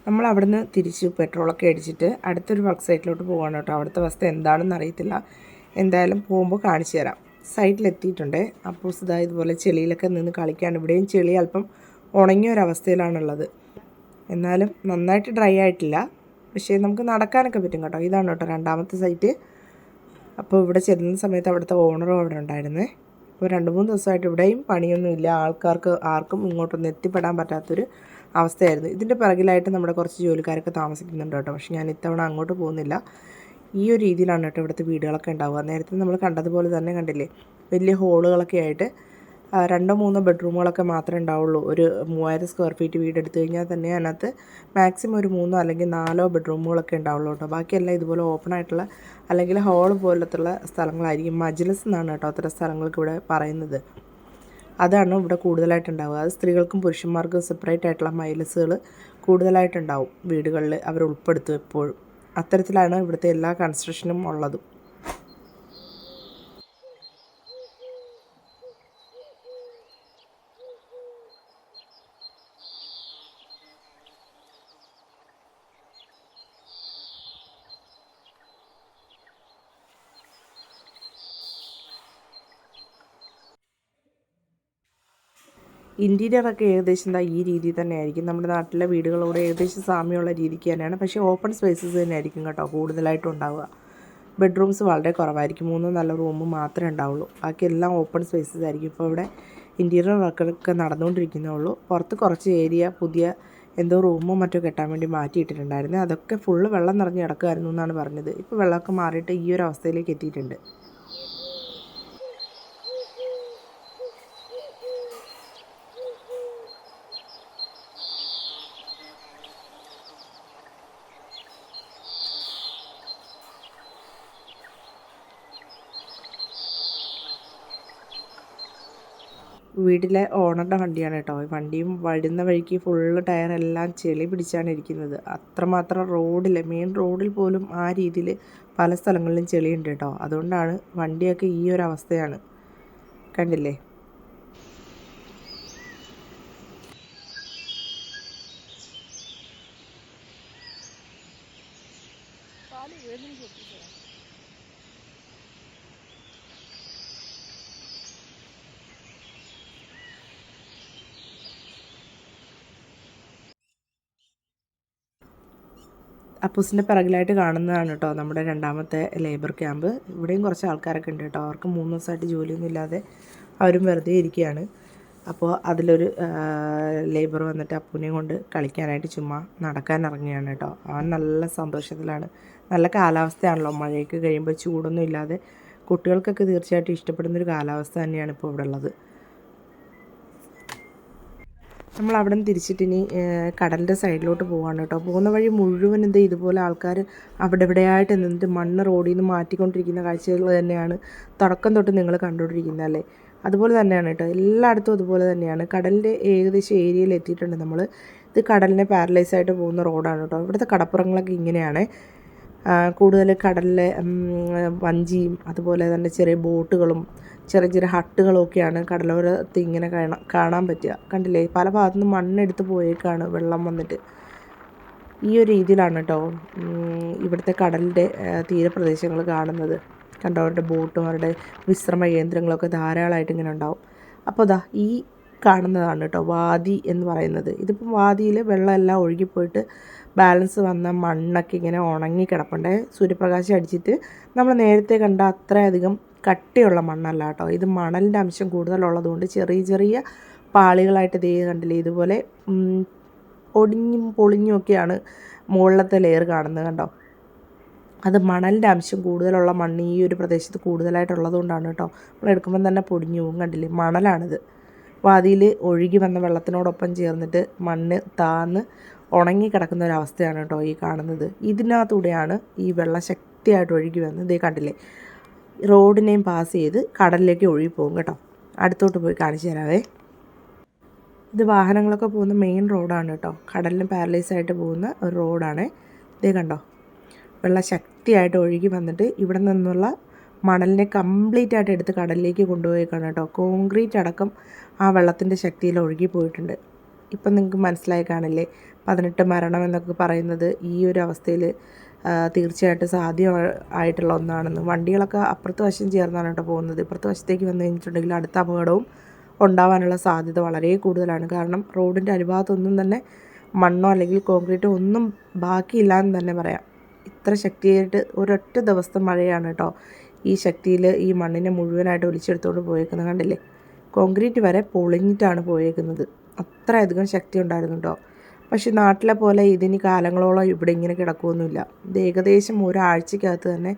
നമ്മൾ അവിടുന്ന് തിരിച്ച് പെട്രോളൊക്കെ അടിച്ചിട്ട് അടുത്തൊരു വർക്ക് സൈറ്റിലോട്ട് പോകാണ് കേട്ടോ. അവിടുത്തെ അവസ്ഥ എന്താണെന്ന് അറിയത്തില്ല. എന്തായാലും പോകുമ്പോൾ കാണിച്ചു തരാം. സൈറ്റിലെത്തിയിട്ടുണ്ട്. അപ്പോൾ ഇതാ ഇതുപോലെ ചെളിയിലൊക്കെ നിന്ന് കളിക്കാൻ. ഇവിടെയും ചെളി അല്പം ഉണങ്ങിയ ഒരവസ്ഥയിലാണുള്ളത്. എന്നാലും നന്നായിട്ട് ഡ്രൈ ആയിട്ടില്ല. പക്ഷേ നമുക്ക് നടക്കാനൊക്കെ പറ്റും കേട്ടോ. ഇതാണ് കേട്ടോ രണ്ടാമത്തെ സൈറ്റ്. അപ്പോൾ ഇവിടെ ചെല്ലുന്ന സമയത്ത് അവിടുത്തെ ഓണറും അവിടെ ഉണ്ടായിരുന്നേ. ഇപ്പോൾ 2-3 ദിവസമായിട്ട് ഇവിടെയും പണിയൊന്നുമില്ല. ആൾക്കാർക്ക് ആർക്കും ഇങ്ങോട്ടൊന്നും എത്തിപ്പെടാൻ പറ്റാത്തൊരു അവസ്ഥയായിരുന്നു. ഇതിൻ്റെ പിറകിലായിട്ട് നമ്മുടെ കുറച്ച് ജോലിക്കാരൊക്കെ താമസിക്കുന്നുണ്ട് കേട്ടോ. പക്ഷേ ഞാൻ ഇത്തവണ അങ്ങോട്ട് പോകുന്നില്ല. ഈ ഒരു രീതിയിലാണ് കേട്ടോ ഇവിടുത്തെ വീടുകളൊക്കെ ഉണ്ടാവുക. നേരത്തെ നമ്മൾ കണ്ടതുപോലെ തന്നെ കണ്ടില്ലേ, വലിയ ഹോളുകളൊക്കെ ആയിട്ട് 2-3 ബെഡ്റൂമുകളൊക്കെ മാത്രമേ ഉണ്ടാവുള്ളൂ. ഒരു 3000 സ്ക്വയർ ഫീറ്റ് വീട് എടുത്തു കഴിഞ്ഞാൽ തന്നെ അതിനകത്ത് മാക്സിമം ഒരു 3 അല്ലെങ്കിൽ 4 ബെഡ്റൂമുകളൊക്കെ ഉണ്ടാവുള്ളൂ കേട്ടോ. ബാക്കിയെല്ലാം ഇതുപോലെ ഓപ്പൺ ആയിട്ടുള്ള അല്ലെങ്കിൽ ഹോൾ പോലത്തുള്ള സ്ഥലങ്ങളായിരിക്കും. മജ്ലിസ് എന്നാണ് കേട്ടോ അത്തരം സ്ഥലങ്ങൾക്ക് ഇവിടെ പറയുന്നത്. അതാണ് ഇവിടെ കൂടുതലായിട്ടുണ്ടാവുക. അത് സ്ത്രീകൾക്കും പുരുഷന്മാർക്കും സെപ്പറേറ്റ് ആയിട്ടുള്ള മൈലസുകൾ കൂടുതലായിട്ടുണ്ടാവും വീടുകളിൽ. അവർ ഉൾപ്പെടുത്തും എപ്പോഴും. അത്തരത്തിലാണ് ഇവിടുത്തെ എല്ലാ കൺസ്ട്രക്ഷനും ഉള്ളതും. ഇൻറ്റീരിയറൊക്കെ ഏകദേശം ഈ രീതിയിൽ തന്നെ ആയിരിക്കും. നമ്മുടെ നാട്ടിലെ വീടുകളോട് ഏകദേശം സാമ്യമുള്ള രീതിക്ക് തന്നെയാണ്. പക്ഷേ ഓപ്പൺ സ്പേസസ് തന്നെ ആയിരിക്കും കേട്ടോ കൂടുതലായിട്ടും ഉണ്ടാവുക. ബെഡ്റൂംസ് വളരെ കുറവായിരിക്കും. 3 റൂം മാത്രമേ ഉണ്ടാവുള്ളൂ. ബാക്കി എല്ലാം ഓപ്പൺ സ്പേസസ് ആയിരിക്കും. ഇപ്പോൾ ഇവിടെ ഇൻറ്റീരിയർ വർക്കൊക്കെ നടന്നുകൊണ്ടിരിക്കുന്നേ ഉള്ളൂ. പുറത്ത് കുറച്ച് ഏരിയ പുതിയ എന്തോ റൂമോ മറ്റോ കെട്ടാൻ വേണ്ടി മാറ്റിയിട്ടിട്ടുണ്ടായിരുന്നു. അതൊക്കെ ഫുള്ള് വെള്ളം നിറഞ്ഞ് കിടക്കുമായിരുന്നു എന്നാണ് പറഞ്ഞത്. ഇപ്പോൾ വെള്ളമൊക്കെ മാറിയിട്ട് ഈ ഒരു അവസ്ഥയിലേക്ക് എത്തിയിട്ടുണ്ട്. വീട്ടിലെ ഓണറുടെ വണ്ടിയാണ് കേട്ടോ. വണ്ടിയും വരുന്ന വഴിക്ക് ഫുള്ള് ടയറെല്ലാം ചെളി പിടിച്ചാണ് ഇരിക്കുന്നത്. അത്രമാത്രം റോഡിൽ, മെയിൻ റോഡിൽ പോലും ആ രീതിയിൽ പല സ്ഥലങ്ങളിലും ചെളിയുണ്ട് കേട്ടോ. അതുകൊണ്ടാണ് വണ്ടിയൊക്കെ ഈ ഒരു അവസ്ഥയാണ്. കണ്ടില്ലേ? അപ്പൂസിൻ്റെ പിറകിലായിട്ട് കാണുന്നതാണ് കേട്ടോ നമ്മുടെ രണ്ടാമത്തെ ലേബർ ക്യാമ്പ്. ഇവിടെയും കുറച്ച് ആൾക്കാരൊക്കെ ഉണ്ട് കേട്ടോ. അവർക്ക് 3 ദിവസമായിട്ട് ജോലിയൊന്നും ഇല്ലാതെ അവരും വെറുതെ ഇരിക്കുകയാണ്. അപ്പോൾ അതിലൊരു ലേബർ വന്നിട്ട് അപ്പൂനെയും കൊണ്ട് കളിക്കാനായിട്ട് ചുമ്മാ നടക്കാൻ ഇറങ്ങുകയാണ് കേട്ടോ. അവൻ നല്ല സന്തോഷത്തിലാണ്. നല്ല കാലാവസ്ഥയാണല്ലോ, മഴയൊക്കെ കഴിയുമ്പോൾ ചൂടൊന്നും ഇല്ലാതെ കുട്ടികൾക്കൊക്കെ തീർച്ചയായിട്ടും ഇഷ്ടപ്പെടുന്നൊരു കാലാവസ്ഥ തന്നെയാണ് ഇപ്പോൾ ഇവിടെ ഉള്ളത്. നമ്മൾ അവിടെ നിന്ന് തിരിച്ചിട്ട് ഇനി കടലിൻ്റെ സൈഡിലോട്ട് പോവാണ് കേട്ടോ. പോകുന്ന വഴി മുഴുവൻ ഇതുപോലെ ആൾക്കാർ അവിടെ ഇവിടെയായിട്ട് നിന്നിട്ട് മണ്ണ് റോഡിൽ നിന്ന് മാറ്റിക്കൊണ്ടിരിക്കുന്ന കാഴ്ചകൾ തന്നെയാണ് തുടക്കം തൊട്ട് നിങ്ങൾ കണ്ടുകൊണ്ടിരിക്കുന്നത് അല്ലേ. അതുപോലെ തന്നെയാണ് കേട്ടോ, എല്ലായിടത്തും അതുപോലെ തന്നെയാണ്. കടലിൻ്റെ ഏകദേശം ഏരിയയിൽ എത്തിയിട്ടുണ്ട് നമ്മൾ. ഇത് കടലിനെ പാരലൈസായിട്ട് പോകുന്ന റോഡാണ് കേട്ടോ. ഇവിടുത്തെ കടപ്പുറങ്ങളൊക്കെ ഇങ്ങനെയാണ്. കൂടുതൽ കടലിലെ വഞ്ചിയും അതുപോലെ തന്നെ ചെറിയ ബോട്ടുകളും ചെറിയ ചെറിയ ഹട്ടുകളൊക്കെയാണ് കടലോരത്ത് ഇങ്ങനെ കാണാൻ പറ്റുക. കണ്ടില്ലേ, പല ഭാഗത്തുനിന്ന് മണ്ണെടുത്ത് പോയേക്കാണ് വെള്ളം വന്നിട്ട്. ഈ ഒരു രീതിയിലാണ് കേട്ടോ ഇവിടുത്തെ കടലിൻ്റെ തീരപ്രദേശങ്ങൾ കാണുന്നത്. കണ്ടോ, അവരുടെ ബോട്ടും അവരുടെ വിശ്രമ കേന്ദ്രങ്ങളൊക്കെ ധാരാളമായിട്ട് ഇങ്ങനെ ഉണ്ടാവും. അപ്പോൾ ദാ ഈ കാണുന്നതാണ് കേട്ടോ വാതി എന്ന് പറയുന്നത്. ഇതിപ്പം വാതിയിൽ വെള്ളമെല്ലാം ഒഴുകിപ്പോയിട്ട് ബാലൻസ് വന്ന മണ്ണൊക്കെ ഇങ്ങനെ ഉണങ്ങി കിടപ്പുണ്ട്. സൂര്യപ്രകാശം അടിച്ചിട്ട് നമ്മൾ നേരത്തെ കണ്ട അത്രയധികം കട്ടിയുള്ള മണ്ണല്ല കേട്ടോ. ഇത് മണലിൻ്റെ അംശം കൂടുതലുള്ളതുകൊണ്ട് ചെറിയ ചെറിയ പാളികളായിട്ട് ഇതേ കണ്ടില്ലേ, ഇതുപോലെ ഒടിഞ്ഞും പൊളിഞ്ഞും ഒക്കെയാണ് മുകളിലത്തെ ലെയർ കാണുന്നത്. കണ്ടോ, അത് മണലിൻ്റെ അംശം കൂടുതലുള്ള മണ്ണ് ഈ ഒരു പ്രദേശത്ത് കൂടുതലായിട്ടുള്ളത് കൊണ്ടാണ് കേട്ടോ. നമ്മൾ എടുക്കുമ്പം തന്നെ പൊടിഞ്ഞു പോകും. കണ്ടില്ലേ, മണലാണിത്. വാതിയിൽ ഒഴുകി വന്ന വെള്ളത്തിനോടൊപ്പം ചേർന്നിട്ട് മണ്ണ് താന്ന് ഉണങ്ങി കിടക്കുന്ന ഒരവസ്ഥയാണ് കേട്ടോ ഈ കാണുന്നത്. ഇതിനകത്തൂടെയാണ് ഈ വെള്ളം ശക്തിയായിട്ട് ഒഴുകി വന്ന് ഇതേ കണ്ടില്ലേ, റോഡിനെയും പാസ് ചെയ്ത് കടലിലേക്ക് ഒഴുകി പോകും കേട്ടോ. അടുത്തോട്ട് പോയി കാണിച്ചു തരാവേ. ഇത് വാഹനങ്ങളൊക്കെ പോകുന്ന മെയിൻ റോഡാണ് കേട്ടോ. കടലിന് പാരലൈസായിട്ട് പോകുന്ന ഒരു റോഡാണ്. ഇതേ കണ്ടോ, വെള്ളം ശക്തിയായിട്ട് ഒഴുകി വന്നിട്ട് ഇവിടെ നിന്നുള്ള മണലിനെ കംപ്ലീറ്റ് ആയിട്ട് എടുത്ത് കടലിലേക്ക് കൊണ്ടുപോയേക്കാണ് കേട്ടോ. കോൺക്രീറ്റ് അടക്കം ആ വെള്ളത്തിൻ്റെ ശക്തിയിൽ ഒഴുകി പോയിട്ടുണ്ട്. ഇപ്പം നിങ്ങൾക്ക് മനസ്സിലായി കാണില്ലേ, 18 മരണം എന്നൊക്കെ പറയുന്നത് ഈ ഒരു അവസ്ഥയിൽ തീർച്ചയായിട്ടും സാധ്യമായിട്ടുള്ള ഒന്നാണെന്ന്. വണ്ടികളൊക്കെ അപ്പുറത്ത് വശം ചേർന്നാണ് കേട്ടോ പോകുന്നത്. ഇപ്പുറത്ത് വശത്തേക്ക് വന്നു കഴിഞ്ഞിട്ടുണ്ടെങ്കിൽ അടുത്ത അപകടവും ഉണ്ടാവാനുള്ള സാധ്യത വളരെ കൂടുതലാണ്. കാരണം റോഡിൻ്റെ അടിഭാഗത്തൊന്നും തന്നെ മണ്ണോ അല്ലെങ്കിൽ കോൺക്രീറ്റോ ഒന്നും ബാക്കിയില്ല എന്ന് തന്നെ പറയാം. ഇത്ര ശക്തിയായിട്ട് ഒരൊറ്റ ദിവസത്തെ മഴയാണ് കേട്ടോ ഈ ശക്തിയിൽ ഈ മണ്ണിനെ മുഴുവനായിട്ട് ഒലിച്ചെടുത്തുകൊണ്ട് പോയേക്കുന്നത്. കണ്ടില്ലേ, കോൺക്രീറ്റ് വരെ പൊളിഞ്ഞിട്ടാണ് പോയേക്കുന്നത്. അത്രയധികം ശക്തി ഉണ്ടായിരുന്നു കേട്ടോ. പക്ഷെ നാട്ടിലെ പോലെ ഇതിന് കാലങ്ങളോളം ഇവിടെ ഇങ്ങനെ കിടക്കുകയൊന്നുമില്ല. ഇത് ഏകദേശം ഒരാഴ്ചക്കകത്ത് തന്നെ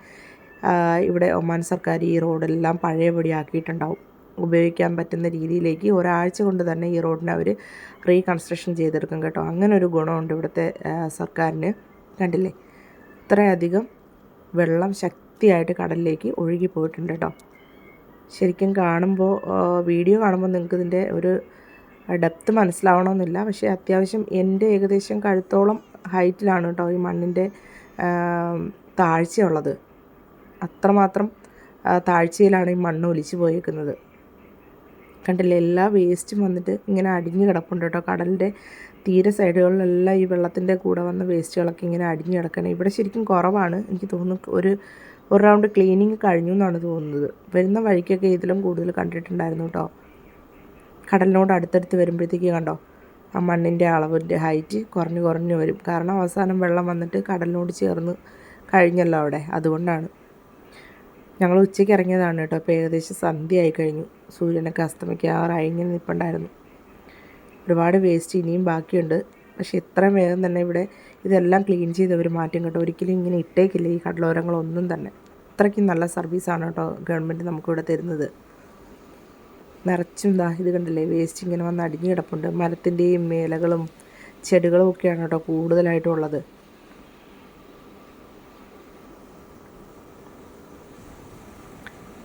ഇവിടെ ഒമാൻ സർക്കാർ ഈ റോഡെല്ലാം പഴയപടി ആക്കിയിട്ടുണ്ടാവും. ഉപയോഗിക്കാൻ പറ്റുന്ന രീതിയിലേക്ക് ഒരാഴ്ച കൊണ്ട് തന്നെ ഈ റോഡിനെ അവർ റീകൺസ്ട്രക്ഷൻ ചെയ്തെടുക്കും കേട്ടോ. അങ്ങനെ ഒരു ഗുണമുണ്ട് ഇവിടുത്തെ സർക്കാരിന്. കണ്ടില്ലേ, ഇത്രയധികം വെള്ളം ശക്തിയായിട്ട് കടലിലേക്ക് ഒഴുകി പോയിട്ടുണ്ട് കേട്ടോ. ശരിക്കും കാണുമ്പോൾ വീഡിയോ കാണുമ്പോൾ നിങ്ങൾക്ക് ഇതിൻ്റെ ഒരു ഡെപ്ത് മനസ്സിലാവണമെന്നില്ല. പക്ഷേ അത്യാവശ്യം എൻ്റെ ഏകദേശം കഴുത്തോളം ഹൈറ്റിലാണ് കേട്ടോ ഈ മണ്ണിൻ്റെ താഴ്ചയുള്ളത്. അത്രമാത്രം താഴ്ചയിലാണ് ഈ മണ്ണ് ഒലിച്ചു പോയേക്കുന്നത്. കണ്ടില്ലേ, എല്ലാ വേസ്റ്റും വന്നിട്ട് ഇങ്ങനെ അടിഞ്ഞു കിടപ്പുണ്ട് കേട്ടോ. കടലിൻ്റെ തീര സൈഡുകളിലെല്ലാം ഈ വെള്ളത്തിൻ്റെ കൂടെ വന്ന വേസ്റ്റുകളൊക്കെ ഇങ്ങനെ അടിഞ്ഞു കിടക്കണം. ഇവിടെ ശരിക്കും കുറവാണ്. എനിക്ക് തോന്നുന്നു ഒരു റൗണ്ട് ക്ലീനിങ് കഴിഞ്ഞു എന്നാണ് തോന്നുന്നത്. വരുന്ന വഴിക്കൊക്കെ ഇതിലും കൂടുതൽ കണ്ടിട്ടുണ്ടായിരുന്നു കേട്ടോ. കടലിനോട് അടുത്തടുത്ത് വരുമ്പോഴത്തേക്ക് കണ്ടോ ആ മണ്ണിൻ്റെ അളവിൻ്റെ ഹൈറ്റ് കുറഞ്ഞു വരും. കാരണം അവസാനം വെള്ളം വന്നിട്ട് കടലിനോട് ചേർന്ന് കഴിഞ്ഞല്ലോ അവിടെ. അതുകൊണ്ടാണ് ഞങ്ങൾ ഉച്ചയ്ക്ക് ഇറങ്ങിയതാണ് കേട്ടോ. ഇപ്പോൾ ഏകദേശം സന്ധ്യയായി കഴിഞ്ഞു. സൂര്യനൊക്കെ അസ്തമിക്കാറായി ഇങ്ങനെ നിൽപ്പുണ്ടായിരുന്നു. ഒരുപാട് വേസ്റ്റ് ഇനിയും ബാക്കിയുണ്ട്. പക്ഷേ ഇത്രയും വേഗം തന്നെ ഇവിടെ ഇതെല്ലാം ക്ലീൻ ചെയ്തവർ മാറ്റും കേട്ടോ. ഒരിക്കലും ഇങ്ങനെ ഇട്ടേക്കില്ല ഈ കടലോരങ്ങളൊന്നും തന്നെ. അത്രയ്ക്കും നല്ല സർവീസാണ് കേട്ടോ ഗവൺമെൻറ് നമുക്കിവിടെ തരുന്നത്. നിറച്ചും ഇത് കണ്ടില്ലേ, വേസ്റ്റ് ഇങ്ങനെ വന്ന് അടിഞ്ഞു കിടപ്പുണ്ട്. മരത്തിൻ്റെയും ഇലകളും ചെടികളും ഒക്കെയാണ് കേട്ടോ കൂടുതലായിട്ടും ഉള്ളത്.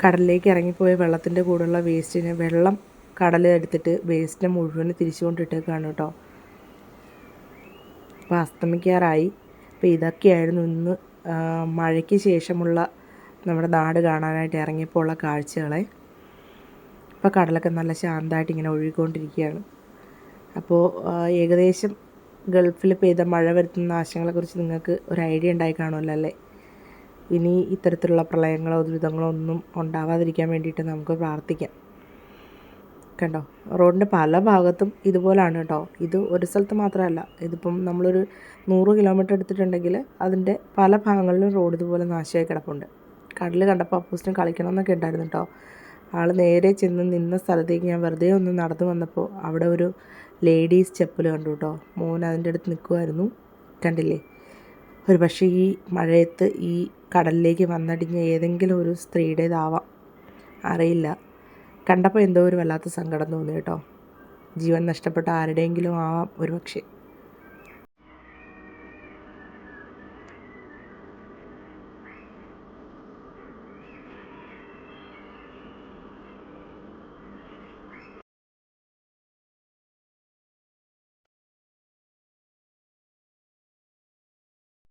കടലിലേക്ക് ഇറങ്ങിപ്പോയ വെള്ളത്തിൻ്റെ കൂടെയുള്ള വേസ്റ്റിനെ വെള്ളം കടലെടുത്തിട്ട് വേസ്റ്റിനെ മുഴുവൻ തിരിച്ചുകൊണ്ടിട്ടേക്കാണ് കേട്ടോ. അപ്പോൾ അസ്തമിക്കാറായി. അപ്പോൾ ഇതൊക്കെയായിരുന്നു ഇന്ന് മഴയ്ക്ക് ശേഷമുള്ള നമ്മുടെ നാട് കാണാനായിട്ട് ഇറങ്ങിയപ്പോൾ ഉള്ള കാഴ്ചകളെ. ഇപ്പോൾ കടലൊക്കെ നല്ല ശാന്തമായിട്ട് ഇങ്ങനെ ഒഴുകിക്കൊണ്ടിരിക്കുകയാണ്. അപ്പോൾ ഏകദേശം ഗൾഫിൽ പെയ്ത മഴ വരുത്തുന്ന നാശങ്ങളെക്കുറിച്ച് നിങ്ങൾക്ക് ഒരു ഐഡിയ ഉണ്ടായി കാണുമല്ലോ അല്ലേ. ഇനി ഇത്തരത്തിലുള്ള പ്രളയങ്ങളോ ദുരിതങ്ങളോ ഒന്നും ഉണ്ടാവാതിരിക്കാൻ വേണ്ടിയിട്ട് നമുക്ക് പ്രാർത്ഥിക്കാം. കണ്ടോ, റോഡിൻ്റെ പല ഭാഗത്തും ഇതുപോലാണ് കേട്ടോ. ഇത് ഒരു സ്ഥലത്ത് മാത്രമല്ല, ഇതിപ്പം നമ്മളൊരു 100 കിലോമീറ്റർ എടുത്തിട്ടുണ്ടെങ്കിൽ അതിൻ്റെ പല ഭാഗങ്ങളിലും റോഡ് ഇതുപോലെ നാശമായി കിടപ്പുണ്ട്. കടൽ കണ്ടപ്പോൾ അപ്പോസിനും കളിക്കണമെന്നൊക്കെ ഉണ്ടായിരുന്നു കേട്ടോ. ആൾ നേരെ ചെന്ന് നിന്ന സ്ഥലത്തേക്ക് ഞാൻ വെറുതെ ഒന്ന് നടന്നു വന്നപ്പോൾ അവിടെ ഒരു ലേഡീസ് ചെപ്പൽ കണ്ടു കേട്ടോ. മോൻ അതിൻ്റെ അടുത്ത് നിൽക്കുമായിരുന്നു. കണ്ടില്ലേ, ഒരു പക്ഷേ ഈ മഴയത്ത് ഈ കടലിലേക്ക് വന്നടിഞ്ഞ ഏതെങ്കിലും ഒരു സ്ത്രീയുടേതാവാം, അറിയില്ല. കണ്ടപ്പോൾ എന്തോ ഒരു വല്ലാത്ത സങ്കടം തോന്നി കേട്ടോ. ജീവൻ നഷ്ടപ്പെട്ട ആരുടെയെങ്കിലും ആവാം ഒരു പക്ഷേ.